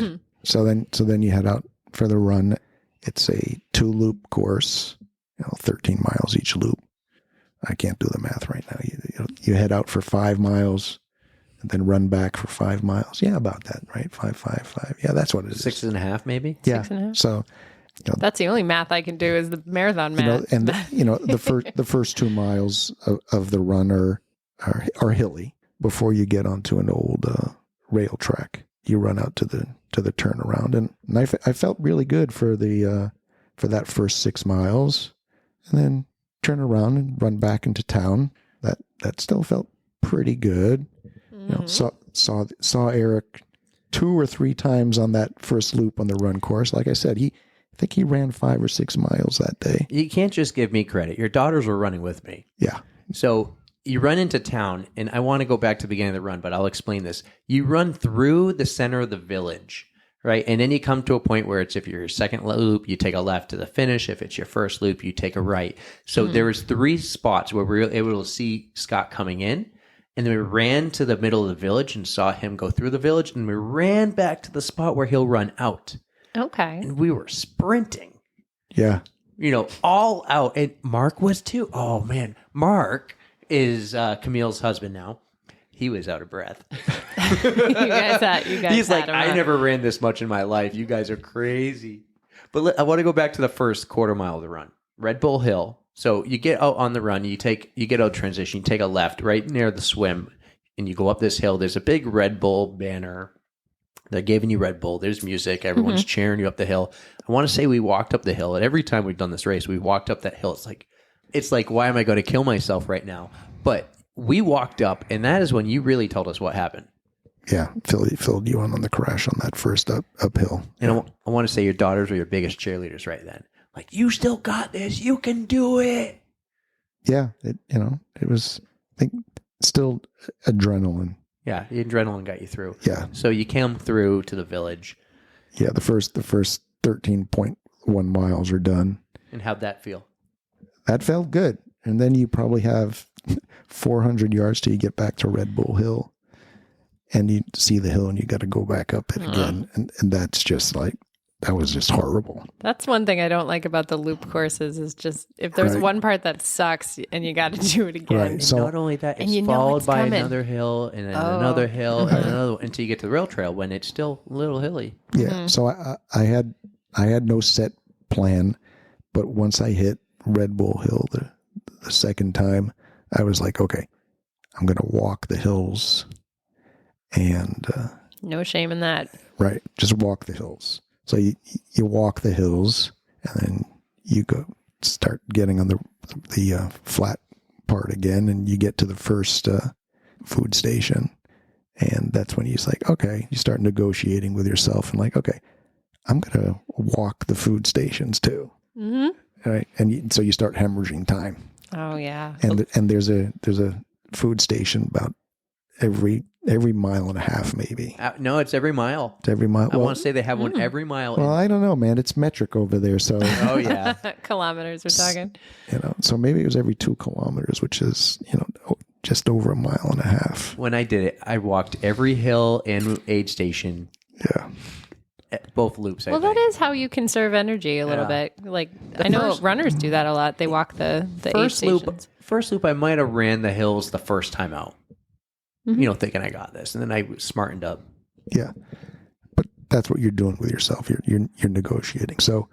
So then you head out for the run. It's a 2-loop course, 13 miles each loop. I can't do the math right now. You head out for 5 miles and then run back for 5 miles. Yeah, about that, right? 5. Yeah, that's what it is. 6.5 maybe? Yeah. 6.5. So that's the only math I can do is the marathon math. The first 2 miles of the run are hilly before you get onto an old rail track. You run out to the turnaround, and I felt really good for that first 6 miles, and then turn around and run back into town. That still felt pretty good. Saw Eric 2 or 3 times on that first loop on the run course. Like I said, I think he ran 5 or 6 miles that day. You can't just give me credit. Your daughters were running with me. Yeah. So you run into town, and I want to go back to the beginning of the run, but I'll explain this. You run through the center of the village, right? And then you come to a point where if you're your second loop, you take a left to the finish. If it's your first loop, you take a right. So there was 3 spots where we were able to see Scott coming in, and then we ran to the middle of the village and saw him go through the village, and we ran back to the spot where he'll run out. Okay. And we were sprinting. Yeah. All out. And Mark was too. Oh, man. Mark is Camille's husband now. He was out of breath. you guys He's like, I never ran this much in my life. You guys are crazy. But I want to go back to the first quarter mile of the run. Red Bull Hill. So you get out on the run, you get out transition, you take a left right near the swim, and you go up this hill. There's a big Red Bull banner. They're giving you Red Bull. There's music. Everyone's cheering you up the hill. I want to say we walked up the hill, and every time we've done this race, we walked up that hill. It's like, why am I going to kill myself right now? But we walked up, and that is when you really told us what happened. Yeah, filled you in on the crash on that first uphill. And I want to say your daughters were your biggest cheerleaders right then. Like, you still got this. You can do it. Yeah, it was, I think, still adrenaline. Yeah, the adrenaline got you through. Yeah. So you came through to the village. Yeah, the first 13.1 miles are done. And how'd that feel? That felt good. And then you probably have 400 yards till you get back to Red Bull Hill. And you see the hill and you got to go back up it again. And that's just that was just horrible. That's one thing I don't like about the loop courses is just if there's one part that sucks and you got to do it again. Right. And so, not only that, it's followed by another hill and then another hill and another one until you get to the rail trail when it's still a little hilly. Yeah. So I had no set plan, but once I hit Red Bull Hill the second time, I was like, okay, I'm going to walk the hills and no shame in that. Right. Just walk the hills. So you walk the hills and then you start getting on the flat part again, and you get to the first food station, and that's when you start negotiating with yourself and okay, I'm gonna walk the food stations too. Mm-hmm. Right, and so you start hemorrhaging time. Oh yeah, and there's a food station about every mile and a half, maybe. No, it's every mile. It's every mile. I want to say they have one every mile. Well, I don't know, man. It's metric over there, so. Oh yeah, kilometers we're talking. So maybe it was every 2 kilometers, which is just over a mile and a half. When I did it, I walked every hill and aid station. Yeah. Both loops. That is how you conserve energy a little bit. I know runners do that a lot. They walk the first aid loop. stations. First loop, I might have ran the hills the first time out. Thinking I got this, and then I smartened up. Yeah, but that's what you're doing with yourself. You're negotiating. So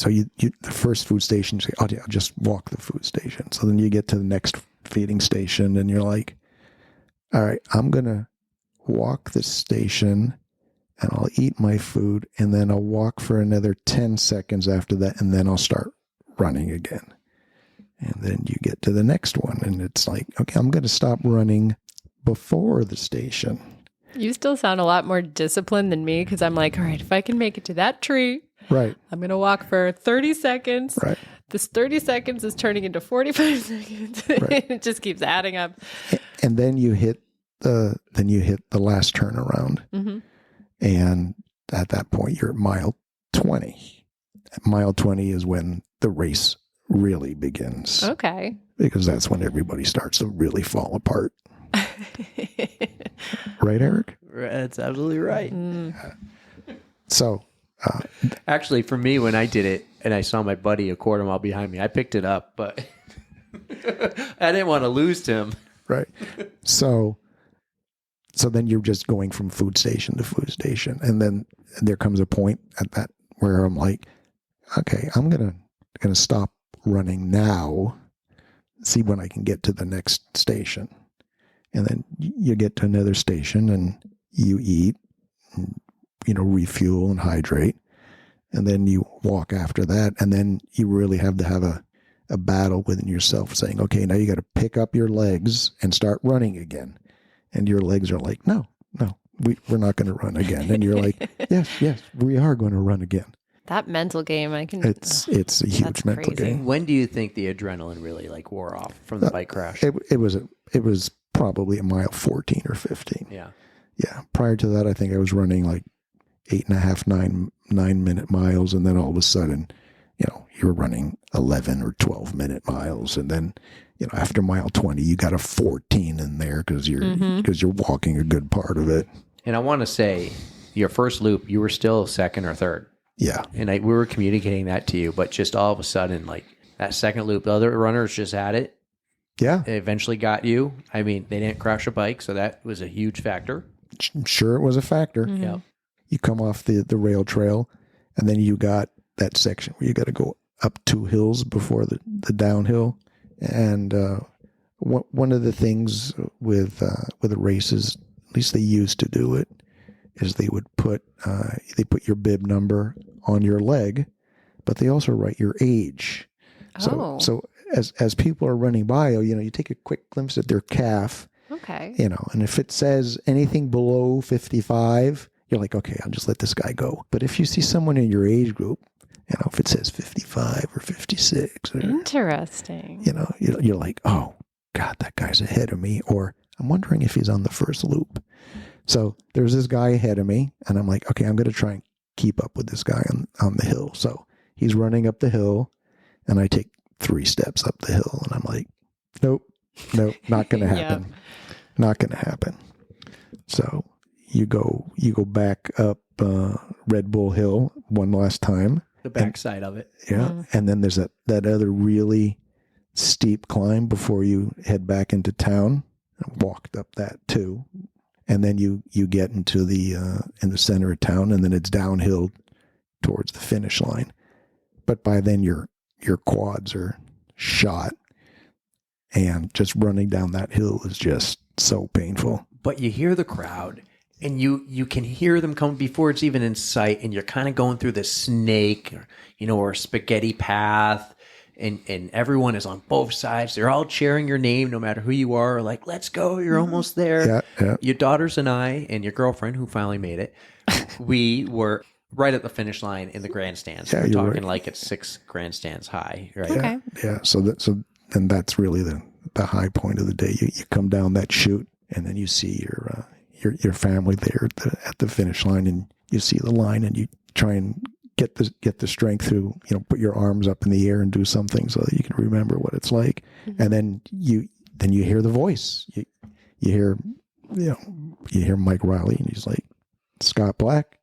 you the first food station, you say, oh yeah, I'll just walk the food station. So then you get to the next feeding station, and you're like, all right, I'm gonna walk this station and I'll eat my food, and then I'll walk for another 10 seconds after that, and then I'll start running again. And then you get to the next one, and it's like, okay, I'm going to stop running before the station. You still sound a lot more disciplined than me, because I'm like, all right, if I can make it to that tree, right, I'm going to walk for 30 seconds. Right. This 30 seconds is turning into 45 seconds. Right. It just keeps adding up. And then you hit the last turnaround. Mm-hmm. And at that point, you're at mile 20. At mile 20 is when the race really begins. Okay. Because that's when everybody starts to really fall apart. Right, Eric? That's absolutely right. So, actually, for me, when I did it and I saw my buddy a quarter mile behind me, I picked it up, but I didn't want to lose to him. Right. So then you're just going from food station to food station. And then there comes a point at that where I'm like, okay, I'm going to stop running now, see when I can get to the next station. And then you get to another station and you eat, and, refuel and hydrate. And then you walk after that. And then you really have to have a battle within yourself saying, okay, now you got to pick up your legs and start running again. And your legs are like, no, we're not going to run again. And you're like, yes, we are going to run again. That mental game, it's a huge mental game. When do you think the adrenaline really wore off from the bike crash? It was probably a mile 14 or 15. Yeah. Prior to that, I think I was running like 8.5, 9-minute miles. And then all of a sudden, you were running 11 or 12-minute miles. And then, after mile 20, you got a 14 in there because you're walking a good part of it. And I want to say, your first loop, you were still second or third. Yeah. And we were communicating that to you, but just all of a sudden, that second loop, the other runners just had it. Yeah. It eventually got you. I mean, they didn't crash a bike, so that was a huge factor. Sure, it was a factor. Mm-hmm. Yeah. You come off the rail trail, and then you got that section where you got to go up 2 hills before the downhill. And one of the things with the races, at least they used to do it, is they would put your bib number on your leg, but they also write your age. So as people are running by, you take a quick glimpse at their calf. Okay. And if it says anything below 55, you're like, okay, I'll just let this guy go. But if you see someone in your age group, if it says 55 or 56, interesting. You're like, oh God, that guy's ahead of me. Or I'm wondering if he's on the first loop. So there's this guy ahead of me, and I'm like, okay, I'm going to try and keep up with this guy on the hill. So he's running up the hill, and I take 3 steps up the hill, and I'm like, nope, not going to happen. Yep. Not going to happen. So you go back up Red Bull Hill one last time. The backside of it. Yeah. Mm-hmm. And then there's that other really steep climb before you head back into town. I walked up that too. And then you get into in the center of town, and then it's downhill towards the finish line. But by then your quads are shot, and just running down that hill is just so painful. But you hear the crowd, and you can hear them come before it's even in sight, and you're kind of going through this snake, or spaghetti path, and everyone is on both sides. They're all cheering your name, no matter who you are. Like, let's go, you're almost there. Yeah. Your daughters and I, and your girlfriend, who finally made it, we were right at the finish line in the grandstands. Yeah, we're talking right. like it's 6 grandstands high, right? Okay. Yeah. So then that's really the high point of the day. You come down that chute, and then you see your family there at the finish line, and you see the line, and you try and get the strength to put your arms up in the air and do something so that you can remember what it's like. Mm-hmm. And then you hear the voice. You hear Mike Riley, and he's like, Scott Black,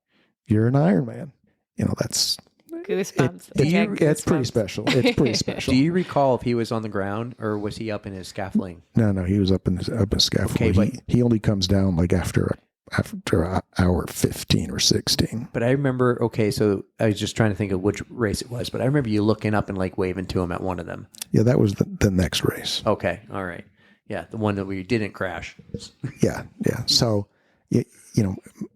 you're an Ironman. That's goosebumps. It's pretty special. It's pretty special. Do you recall if he was on the ground or was he up in his scaffolding? No, he was up in scaffolding. Okay, he only comes down like after an hour 15 or 16. But I remember, so I was just trying to think of which race it was, but I remember you looking up and waving to him at one of them. Yeah, that was the next race. Okay, all right. Yeah, the one that we didn't crash. Yeah. So,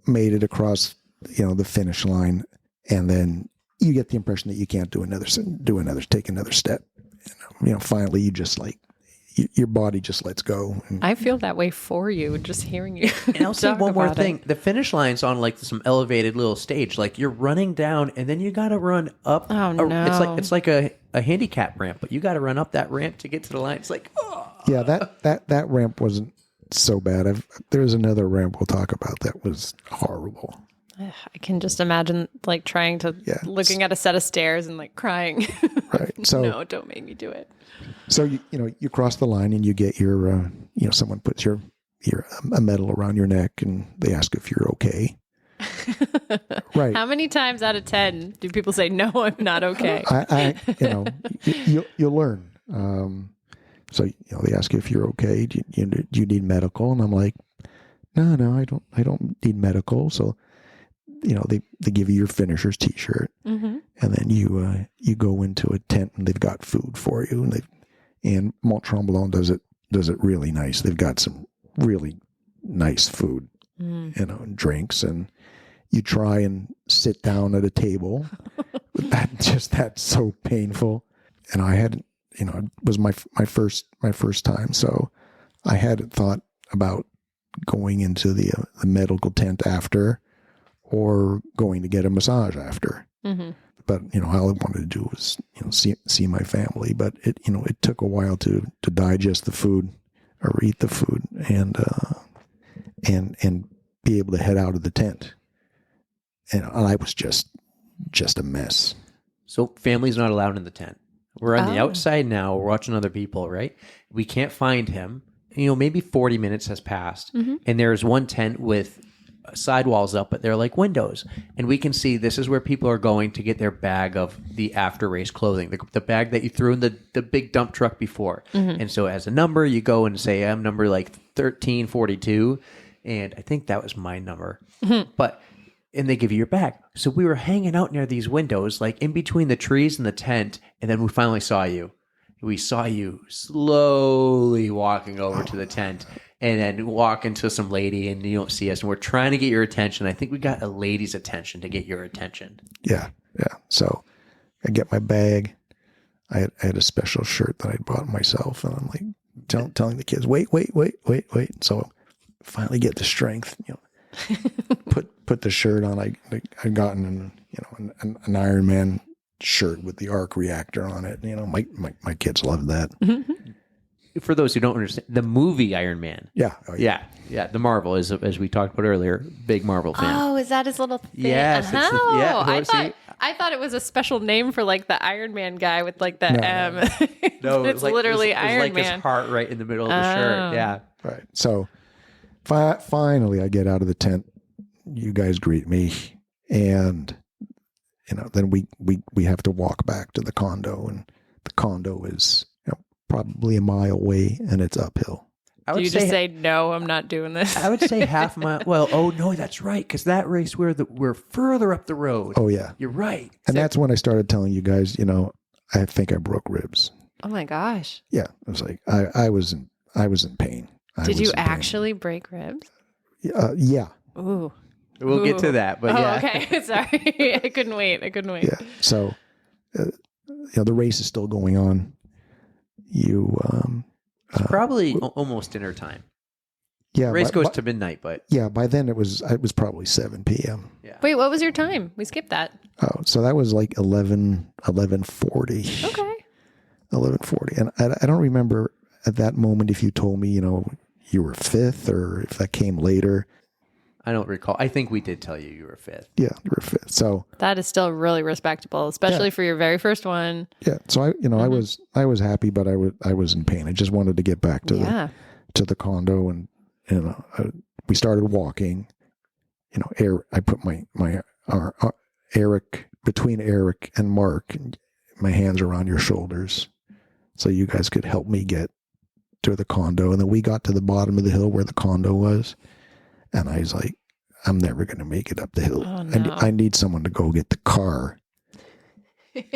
made it across the finish line, and then you get the impression that you can't take another step. Finally you just like, your body just lets go. And I feel that way for you, just hearing you. And I'll say one more thing. The finish line's on like some elevated little stage. Like you're running down and then you got to run up. Oh, no. It's like a handicap ramp, but you got to run up that ramp to get to the line. It's like, oh. Yeah, that ramp wasn't so bad. There's another ramp we'll talk about that was horrible. I can just imagine like trying to looking at a set of stairs and like crying. Right. So no, don't make me do it. So you cross the line and you get your someone puts your a medal around your neck and they ask if you're okay. Right. How many times out of 10 do people say no, I'm not okay? You'll learn. So they ask you if you're okay. Do you need medical? And I'm like, no, I don't need medical. So they give you your finisher's T-shirt, and then you go into a tent and they've got food for you, and Mont Tremblant does it really nice. They've got some really nice food, and drinks, and you try and sit down at a table. That's so painful. And I hadn't, it was my first time, so I hadn't thought about going into the medical tent after, or going to get a massage after. Mm-hmm. But, all I wanted to do was, see my family. But it took a while to digest the food or eat the food and be able to head out of the tent. And I was just a mess. So family's not allowed in the tent. We're on the outside now. We're watching other people, right? We can't find him. Maybe 40 minutes has passed. Mm-hmm. And there's one tent with sidewalls up, but they're like windows, and we can see this is where people are going to get their bag of the after race clothing, the bag that you threw in the big dump truck before. And so as a number, you go and say, I'm number like 1342, and I think that was my number. And they give you your bag. So we were hanging out near these windows, like in between the trees and the tent, and then we finally saw you. We saw you slowly walking over to the tent, and then walk into some lady, and you don't see us, and we're trying to get your attention. I think we got a lady's attention to get your attention. Yeah. So I get my bag. I had a special shirt that I bought myself, and I'm like telling the kids, wait. So finally get the strength, put the shirt on. I'd gotten an Ironman shirt with the arc reactor on it. My kids love that. For those who don't understand, the movie Iron Man. Yeah. Oh, yeah. Yeah. The Marvel is, as we talked about earlier, big Marvel fan. Oh, is that his little thing? Yes. I thought it was a special name for like the Iron Man guy with like the M. No, it's literally Iron Man. His heart right in the middle of the shirt. Yeah. Right. So finally I get out of the tent. You guys greet me, and then we have to walk back to the condo, and the condo is probably a mile away, and it's uphill. Do you just say, no, I'm not doing this? I would say half a mile. Well, no, that's right, because that race we're further up the road. Oh, yeah. You're right. And that's when I started telling you guys, I think I broke ribs. Oh, my gosh. Yeah. It was like, I was in pain. Did you actually break ribs? Yeah. Ooh. We'll get to that, but yeah. Okay. Sorry. I couldn't wait. Yeah. So, the race is still going on. It's probably almost dinner time. Yeah. Race goes to midnight, but yeah, by then it was probably 7 p.m. Yeah. Wait, what was your time? We skipped that. Oh, so that was like 11:40. Okay. 11:40. And I don't remember at that moment if you told me, you were fifth, or if that came later. I don't recall. I think we did tell you were fifth. Yeah, you were fifth. So that is still really respectable, especially for your very first one. Yeah. So I was happy, but I was in pain. I just wanted to get back to the condo, and we started walking. I put my Eric between Eric and Mark, and my hands around your shoulders, so you guys could help me get to the condo. And then we got to the bottom of the hill where the condo was. And I was like, I'm never going to make it up the hill. Oh, no. I need someone to go get the car,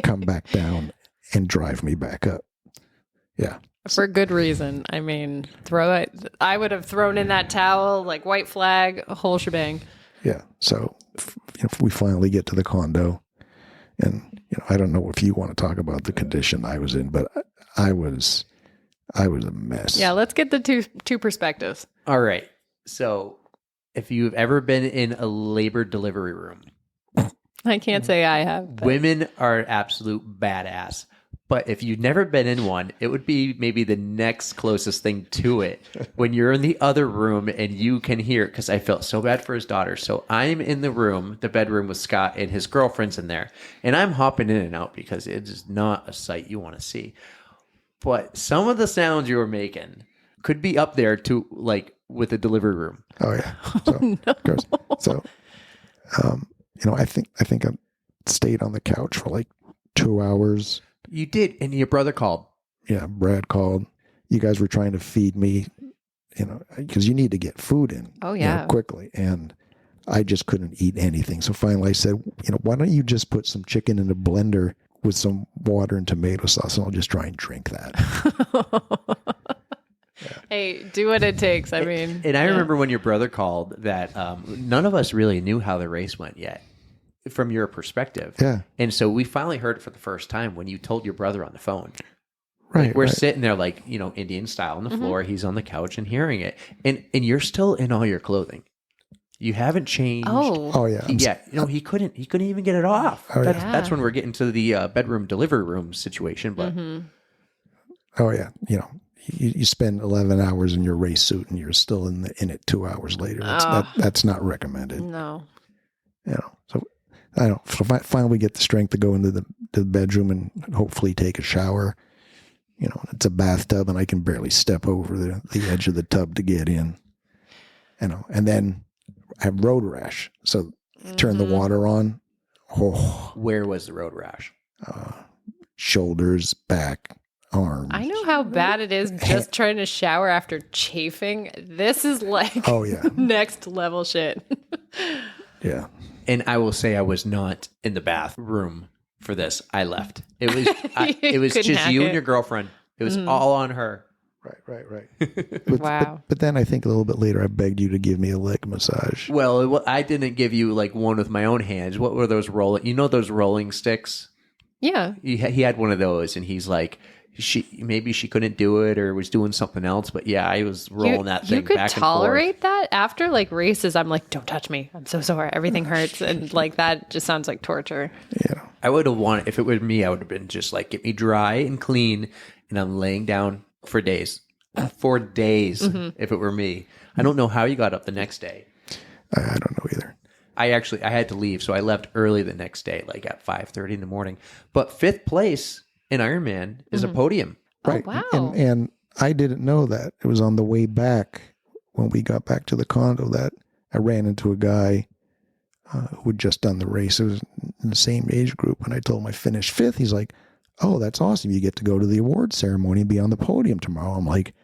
come back down, and drive me back up. Yeah. For good reason. I mean, throw it. I would have thrown in that towel, like white flag, a whole shebang. Yeah. So if we finally get to the condo, and I don't know if you want to talk about the condition I was in, but I was a mess. Yeah, let's get the two perspectives. All right. So if you've ever been in a labor delivery room, I can't say I have. But... Women are absolute badass. But if you've never been in one, it would be maybe the next closest thing to it when you're in the other room and you can hear it, because I felt so bad for his daughter. So I'm in the room, the bedroom with Scott, and his girlfriend's in there. And I'm hopping in and out because it is not a sight you want to see. But some of the sounds you were making could be up there to like with the delivery room. Oh yeah. So, no. Of course. So, I think I stayed on the couch for like 2 hours. You did, and your brother called. Yeah, Brad called. You guys were trying to feed me, because you need to get food in. Oh yeah, quickly, and I just couldn't eat anything. So finally, I said, why don't you just put some chicken in a blender with some water and tomato sauce, and I'll just try and drink that. Yeah. Hey, do what it takes. I mean, and I remember when your brother called that none of us really knew how the race went yet. From your perspective. Yeah. And so we finally heard it for the first time when you told your brother on the phone. Right. Like we're sitting there like, Indian style on the floor. He's on the couch and hearing it. And you're still in all your clothing. You haven't changed. Oh yeah. He couldn't even get it off. Oh, That's when we're getting to the bedroom delivery room situation. But oh yeah. You spend 11 hours in your race suit and you're still in it 2 hours later. That's not recommended. No. So I don't. So if I finally get the strength to go into the bedroom and hopefully take a shower, it's a bathtub and I can barely step over the edge of the tub to get in. And then I have road rash. So turn the water on. Oh, where was the road rash? Shoulders, back, arms. I know how bad it is just trying to shower after chafing. This is like next level shit. Yeah. And I will say I was not in the bathroom for this. I left. It was just you and your girlfriend. It was all on her. Right. Wow. But then I think a little bit later I begged you to give me a leg massage. Well, I didn't give you like one with my own hands. What were those those rolling sticks? Yeah. He had one of those, and he's like, maybe she couldn't do it or was doing something else, but yeah, I was rolling that thing back and forth. You could tolerate that after like races. I'm like, don't touch me. I'm so sore. Everything hurts. And like that just sounds like torture. Yeah. I would have wanted, if it was me, I would have been just like, get me dry and clean, and I'm laying down for days. For days, if it were me. I don't know how you got up the next day. I don't know either. I had to leave, so I left early the next day, like at 5:30 in the morning. But 5th place in Ironman is a podium. Right. Oh, wow. And I didn't know that. It was on the way back when we got back to the condo that I ran into a guy who had just done the race. It was in the same age group. And I told him I finished 5th. He's like, oh, that's awesome. You get to go to the award ceremony and be on the podium tomorrow. I'm like,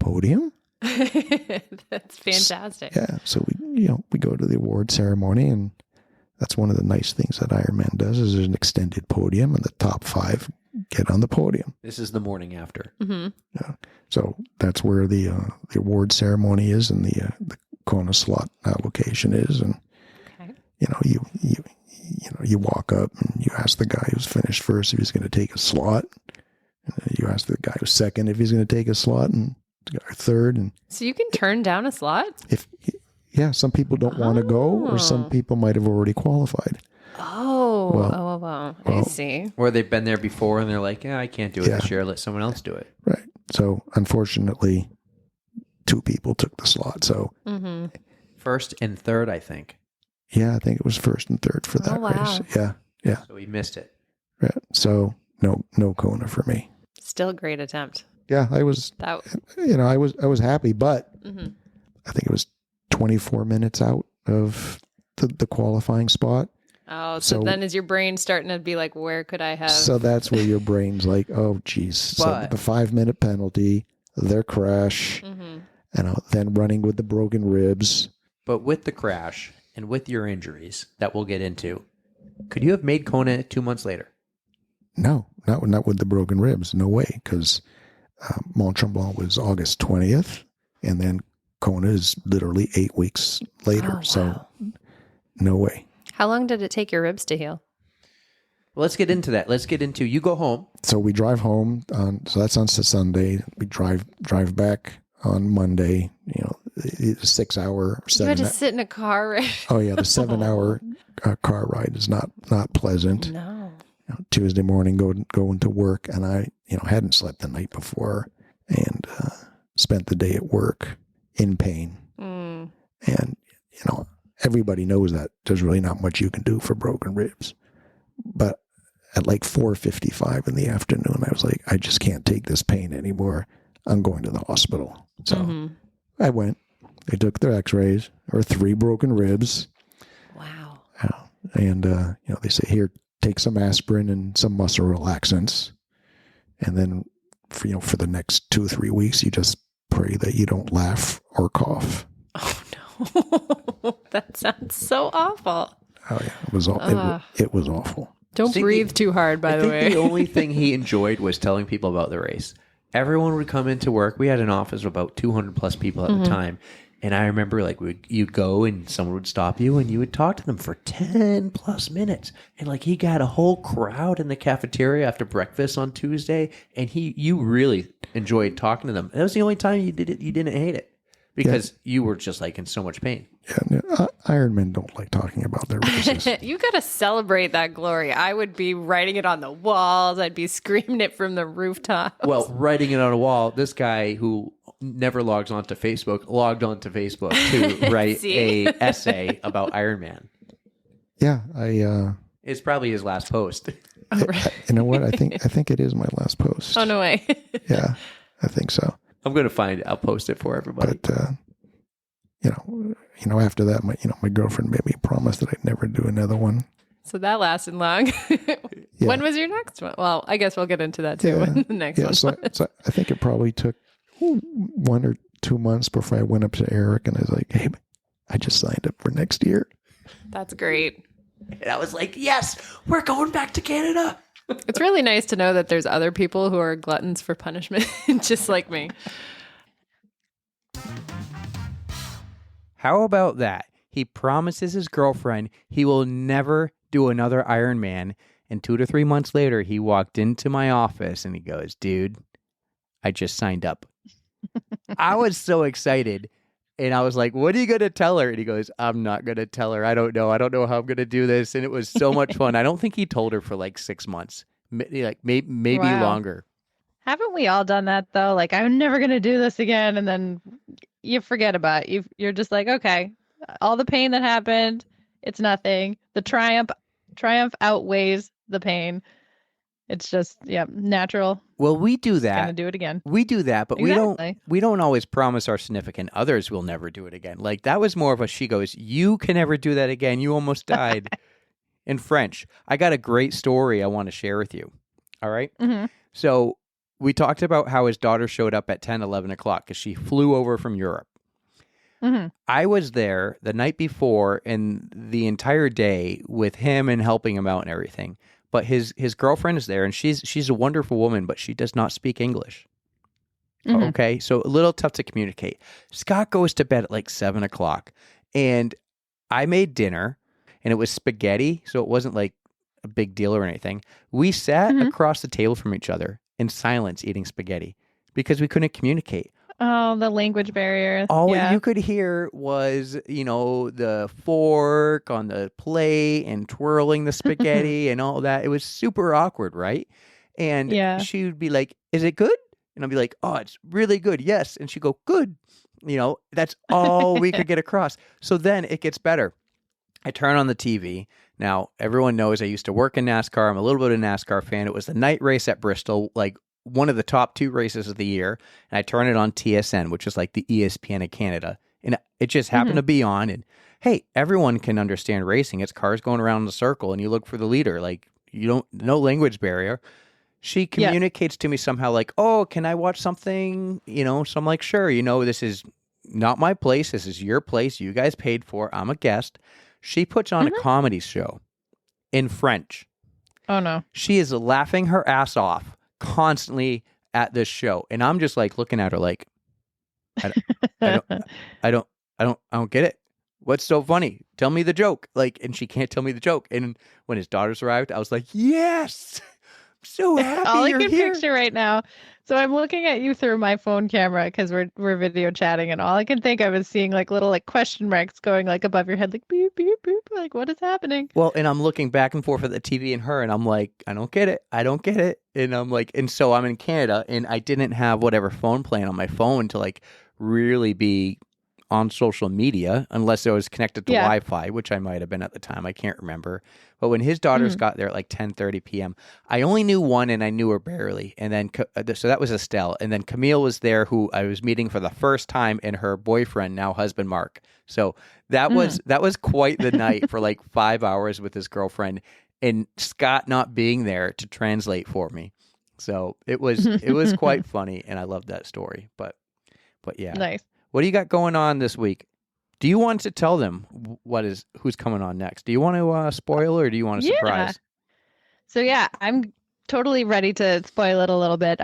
podium? That's fantastic. Yeah. So we go to the award ceremony, and that's one of the nice things that Ironman does is there's an extended podium, and the top 5 get on the podium. This is the morning after. Yeah. So that's where the award ceremony is, and the Kona slot allocation is, and you walk up and you ask the guy who's finished first if he's going to take a slot, and you ask the guy who's second if he's going to take a slot, and the guy third. And so you can turn down a slot? Some people don't want to go, or some people might have already qualified. Well, I see. Or they've been there before and they're like, yeah, I can't do it this year. Let someone else do it. Right. So unfortunately, 2 people took the slot. So first and third, I think. Yeah, I think it was first and third for that race. Yeah. So we missed it. Yeah. So no Kona for me. Still a great attempt. Yeah, I was. I was happy, but I think it was 24 minutes out of the qualifying spot. Oh, so then is your brain starting to be like, where could I have? So that's where your brain's like, oh, geez. So the 5-minute penalty, their crash, then running with the broken ribs. But with the crash and with your injuries that we'll get into, could you have made Kona 2 months later? No, not with the broken ribs. No way, because Mont Tremblant was August 20th, and then Kona is literally 8 weeks later. Oh, wow. So no way. How long did it take your ribs to heal? Well, let's get into that. Let's get into, you go home. So we drive home so that's on Sunday. We drive back on Monday, 6 hour, You had to sit in a car, right? Oh yeah. The 7 hour car ride is not pleasant. No. Tuesday morning, going to work, and I, hadn't slept the night before, and spent the day at work in pain. Mm. And everybody knows that there's really not much you can do for broken ribs. But at like 4:55 in the afternoon, I was like, I just can't take this pain anymore. I'm going to the hospital. So I went. They took their X-rays. There were 3 broken ribs. Wow. And they say, here, take some aspirin and some muscle relaxants, and then for the next 2 or 3 weeks, you just pray that you don't laugh or cough. Oh no, that sounds so awful. Oh yeah, it was it was awful. Don't breathe too hard, by the way. I think the only thing he enjoyed was telling people about the race. Everyone would come into work. We had an office of about 200 plus people at the time. And I remember you'd go and someone would stop you and you would talk to them for 10 plus minutes. And he got a whole crowd in the cafeteria after breakfast on Tuesday. And you really enjoyed talking to them. And that was the only time you didn't hate it because you were just in so much pain. Yeah, Ironmen don't like talking about their races. You got to celebrate that glory. I would be writing it on the walls. I'd be screaming it from the rooftops. Well, writing it on a wall, this guy who never logs onto Facebook logged onto Facebook to write a essay about Ironman. Yeah, It's probably his last post. You know what? I think it is my last post. Oh no way. Yeah, I think so. I'm gonna find it. I'll post it for everybody. But after that, my girlfriend made me promise that I'd never do another one. So that lasted long. Yeah. When was your next one? Well, I guess we'll get into that too. Yeah. When the next one. So I think it probably took 1 or 2 months before I went up to Eric and I was like, hey, I just signed up for next year. That's great. And I was like, yes, we're going back to Canada. It's really nice to know that there's other people who are gluttons for punishment, just like me. How about that? He promises his girlfriend he will never do another Ironman. And 2 to 3 months later, he walked into my office and he goes, dude, I just signed up. I was so excited. And I was like, what are you going to tell her? And he goes, I'm not going to tell her. I don't know. I don't know how I'm going to do this. And it was so much fun. I don't think he told her for 6 months, maybe longer. Haven't we all done that though? I'm never going to do this again. And then you forget about it. You're just like, okay, all the pain that happened, it's nothing. The triumph outweighs the pain. It's just, natural. Well, we do that. Gonna do it again. We do that, but exactly. we don't always promise our significant others we'll never do it again. That was more of a, she goes, you can never do that again. You almost died. In French. I got a great story I want to share with you. All right? Mm-hmm. So we talked about how his daughter showed up at 10, 11 o'clock because she flew over from Europe. Mm-hmm. I was there the night before and the entire day with him and helping him out and everything. But his girlfriend is there, and she's a wonderful woman, but she does not speak English. Mm-hmm. Okay, so a little tough to communicate. Scott goes to bed at 7 o'clock, and I made dinner, and it was spaghetti, so it wasn't a big deal or anything. We sat across the table from each other in silence eating spaghetti because we couldn't communicate. Oh, the language barrier. All you could hear was, the fork on the plate and twirling the spaghetti and all that. It was super awkward, right? And she would be like, is it good? And I'd be like, oh, it's really good. Yes. And she'd go, good. That's all we could get across. So then it gets better. I turn on the TV. Now, everyone knows I used to work in NASCAR. I'm a little bit of a NASCAR fan. It was the night race at Bristol, one of the top 2 races of the year, and I turn it on TSN, which is the ESPN of Canada, and it just happened to be on, and hey, everyone can understand racing. It's cars going around in a circle, and you look for the leader. No language barrier. She communicates to me somehow oh, can I watch something? So I'm like, sure, this is not my place. This is your place. You guys paid for. I'm a guest. She puts on a comedy show in French. Oh, no. She is laughing her ass off constantly at this show, and I'm just looking at her I don't get it. what's so funny? Tell me the joke. Like, and she can't tell me the joke. And when his daughters arrived, I was like, yes, I'm so happy all you're I can here. picture right now. So I'm looking at you through my phone camera because we're video chatting, and all I can think of is seeing like little like question marks going like above your head, like beep beep beep, like what is happening? Well, and I'm looking back and forth at the TV and her, and I'm like, I don't get it. And I'm like, and so I'm in Canada, and I didn't have whatever phone plan on my phone to like really be on social media unless it was connected to Wi-Fi, which I might have been at the time. I can't remember. But when his daughters got there at like 10:30 p.m., I only knew one, and I knew her barely. And then, so that was Estelle. And then Camille was there, who I was meeting for the first time, and her boyfriend, now husband, Mark. So that was quite the night for like 5 hours with his girlfriend, and Scott not being there to translate for me. So it was quite funny, and I loved that story. But yeah. Nice. What do you got going on this week? Do you want to tell them who's coming on next? Do you want to spoil, or do you want a surprise? So yeah, I'm totally ready to spoil it a little bit.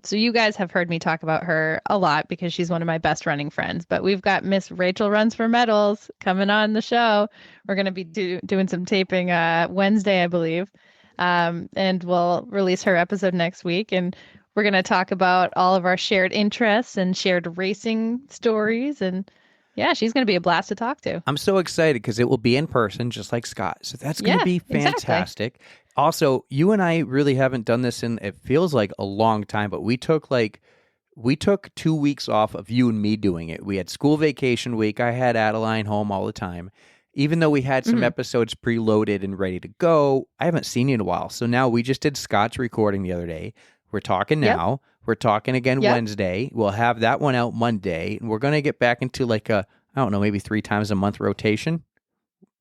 So you guys have heard me talk about her a lot because she's one of my best running friends. But we've got Miss Rachel Runs for Medals coming on the show. We're going to be doing some taping Wednesday, I believe, and we'll release her episode next week. And we're going to talk about all of our shared interests and shared racing stories. And yeah, she's going to be a blast to talk to. I'm so excited because it will be in person, just like Scott. So that's going to be fantastic. Exactly. Also, you and I really haven't done this in, it feels like a long time, but we took 2 weeks off of you and me doing it. We had school vacation week. I had Adeline home all the time. Even though we had some episodes preloaded and ready to go, I haven't seen you in a while. So now we just did Scott's recording the other day. We're talking now. We're talking again Wednesday. We'll have that one out Monday. And we're going to get back into like a, I don't know, maybe 3 times a month rotation.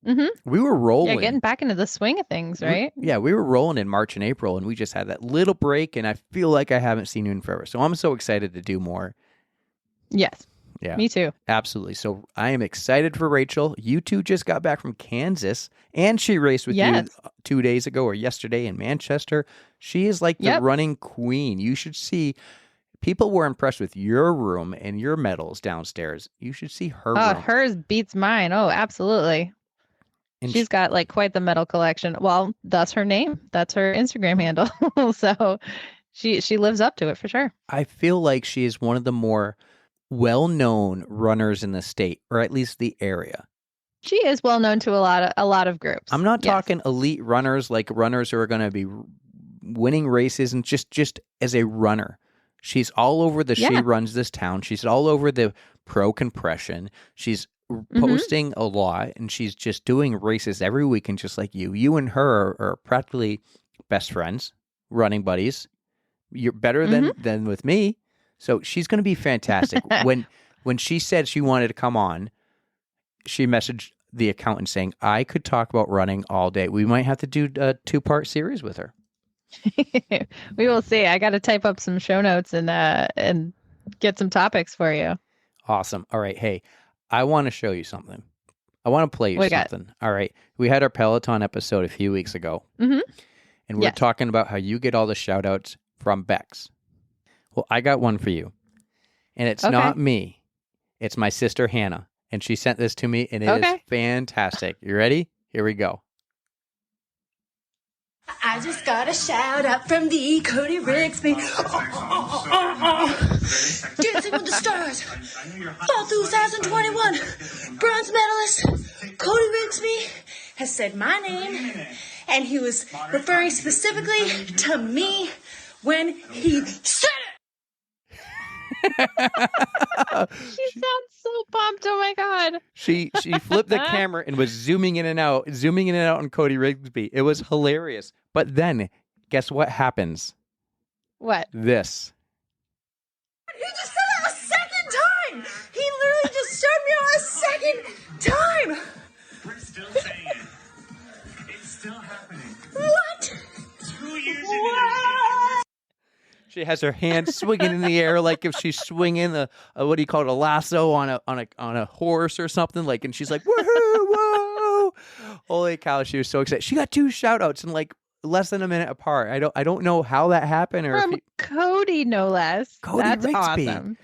We were rolling. Yeah, getting back into the swing of things, right? We were rolling in March and April, and we just had that little break, and I feel like I haven't seen you in forever. So I'm so excited to do more. Yes. Yeah. Me too. Absolutely. So I am excited for Rachel. You two just got back from Kansas, and she raced with you 2 days ago or yesterday in Manchester. She is like the running queen. You should see. People were impressed with your room and your medals downstairs. You should see her room. Hers beats mine. Oh, absolutely. And she's got like quite the medal collection. Well, that's her name. That's her Instagram handle. So she lives up to it for sure. I feel like she is one of the more well-known runners in the state, or at least the area. She is well known to a lot of groups. I'm not talking elite runners, like runners who are going to be winning races, and just as a runner. She's all over the She Runs This Town. She's all over the pro compression. She's posting a lot, and she's just doing races every weekend, just like you. You and her are practically best friends, running buddies. You're better than with me. So she's going to be fantastic. When she said she wanted to come on, she messaged the accountant saying, I could talk about running all day. We might have to do a 2-part series with her. We will see. I got to type up some show notes and get some topics for you. Awesome. All right. Hey, I want to show you something. I want to play you something. All right. We had our Peloton episode a few weeks ago. And we're talking about how you get all the shout outs from Bex. Well, I got one for you. And it's not me. It's my sister, Hannah. And she sent this to me, and it is fantastic. You ready? Here we go. I just got a shout out from the Cody Rigsby. Dancing with the Stars. Fall 2021. Bronze medalist Cody Rigsby has said my name, and he was referring specifically to me when he said it. She sounds so pumped. Oh my god. She flipped the camera and was zooming in and out on Cody Rigsby. It was hilarious. But then, guess what happens? What? This. He just said it a second time. He literally just showed me a second time. We're still saying it. It's still happening. What? 2 years ago. She has her hands swinging in the air like if she's swinging a what do you call it, a lasso on a horse or something, like, and she's like, woohoo, whoa! Holy cow! She was so excited. She got 2 shout outs in like less than a minute apart. I don't know how that happened, or from Cody, no less. Cody That's Rigsby. Awesome.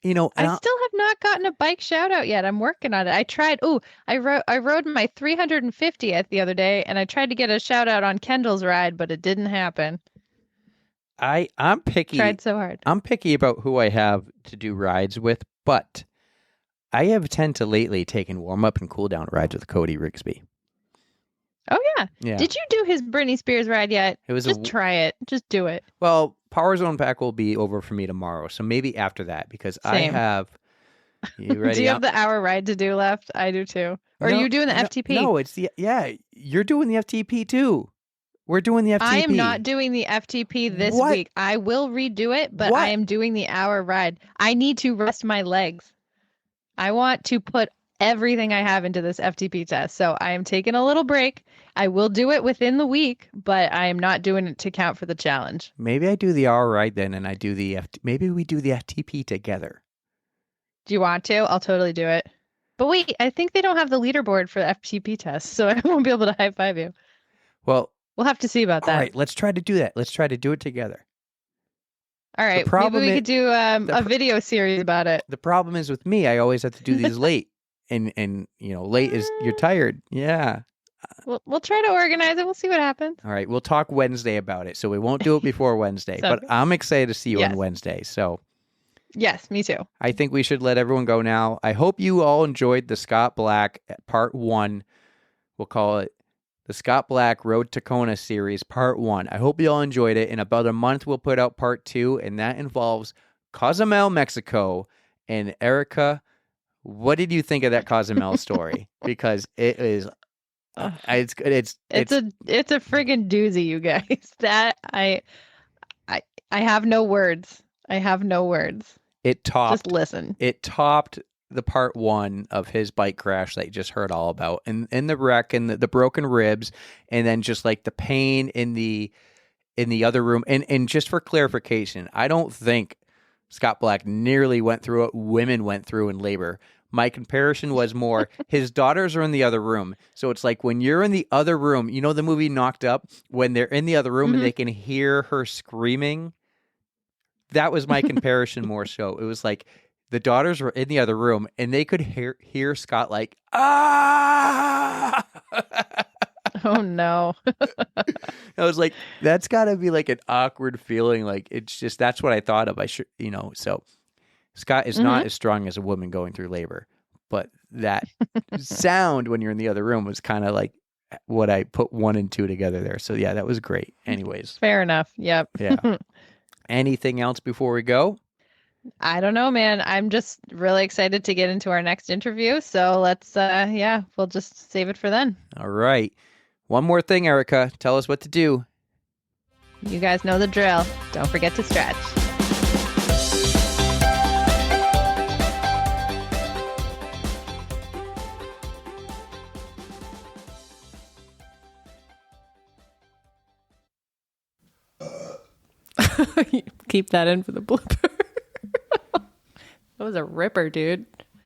You know, I still have not gotten a bike shout out yet. I'm working on it. I tried. Oh, I rode my 350th the other day, and I tried to get a shout out on Kendall's ride, but it didn't happen. I'm picky. Tried so hard. I'm picky about who I have to do rides with, but I have tend to lately taken warm up and cool down rides with Cody Rigsby. Oh yeah. Yeah. Did you do his Britney Spears ride yet? It was just try it. Just do it. Well, Power Zone Pack will be over for me tomorrow, so maybe after that because Same. I have. You ready? Do you have the hour ride to do left? I do too. Or are you doing the FTP? No, it's you're doing the FTP too. We're doing the FTP. I am not doing the FTP this week. I will redo it, but I am doing the hour ride. I need to rest my legs. I want to put everything I have into this FTP test. So I am taking a little break. I will do it within the week, but I am not doing it to count for the challenge. Maybe I do the hour ride then, and I do the maybe we do the FTP together. Do you want to? I'll totally do it. But wait, I think they don't have the leaderboard for the FTP test, so I won't be able to high five you. Well, we'll have to see about that. All right, let's try to do that. Let's try to do it together. All right, maybe we could do a video series about it. The problem is with me, I always have to do these late, and you know, late is you're tired. Yeah. We'll try to organize it. We'll see what happens. All right, we'll talk Wednesday about it. So we won't do it before Wednesday, but I'm excited to see you on Wednesday. So. Yes, me too. I think we should let everyone go now. I hope you all enjoyed the Scott Black Part 1. We'll call it the Scott Black Road to Kona series Part 1. I hope you all enjoyed it. In about a month, we'll put out Part 2, and that involves Cozumel, Mexico. And Erika, what did you think of that Cozumel story? Because it is, it's a friggin' doozy, you guys. That I have no words. I have no words. It topped. Just listen. It topped the Part 1 of his bike crash that you just heard all about, and the wreck and the broken ribs, and then just like the pain in the other room. And just for clarification, I don't think Scott Black nearly went through what women went through in labor. My comparison was more his daughters are in the other room. So it's like when you're in the other room, you know the movie Knocked Up, when they're in the other room and they can hear her screaming. That was my comparison more so. It was like the daughters were in the other room and they could hear Scott like, ah! Oh, no. I was like, that's got to be like an awkward feeling. Like, it's just, that's what I thought of. So Scott is not as strong as a woman going through labor. But that sound when you're in the other room was kind of like what I put 1 and 2 together there. So yeah, that was great. Anyways. Fair enough. Yep. Yeah. Anything else before we go? I don't know, man. I'm just really excited to get into our next interview. So let's, we'll just save it for then. All right. One more thing, Erika. Tell us what to do. You guys know the drill. Don't forget to stretch. Keep that in for the blooper. That was a ripper, dude.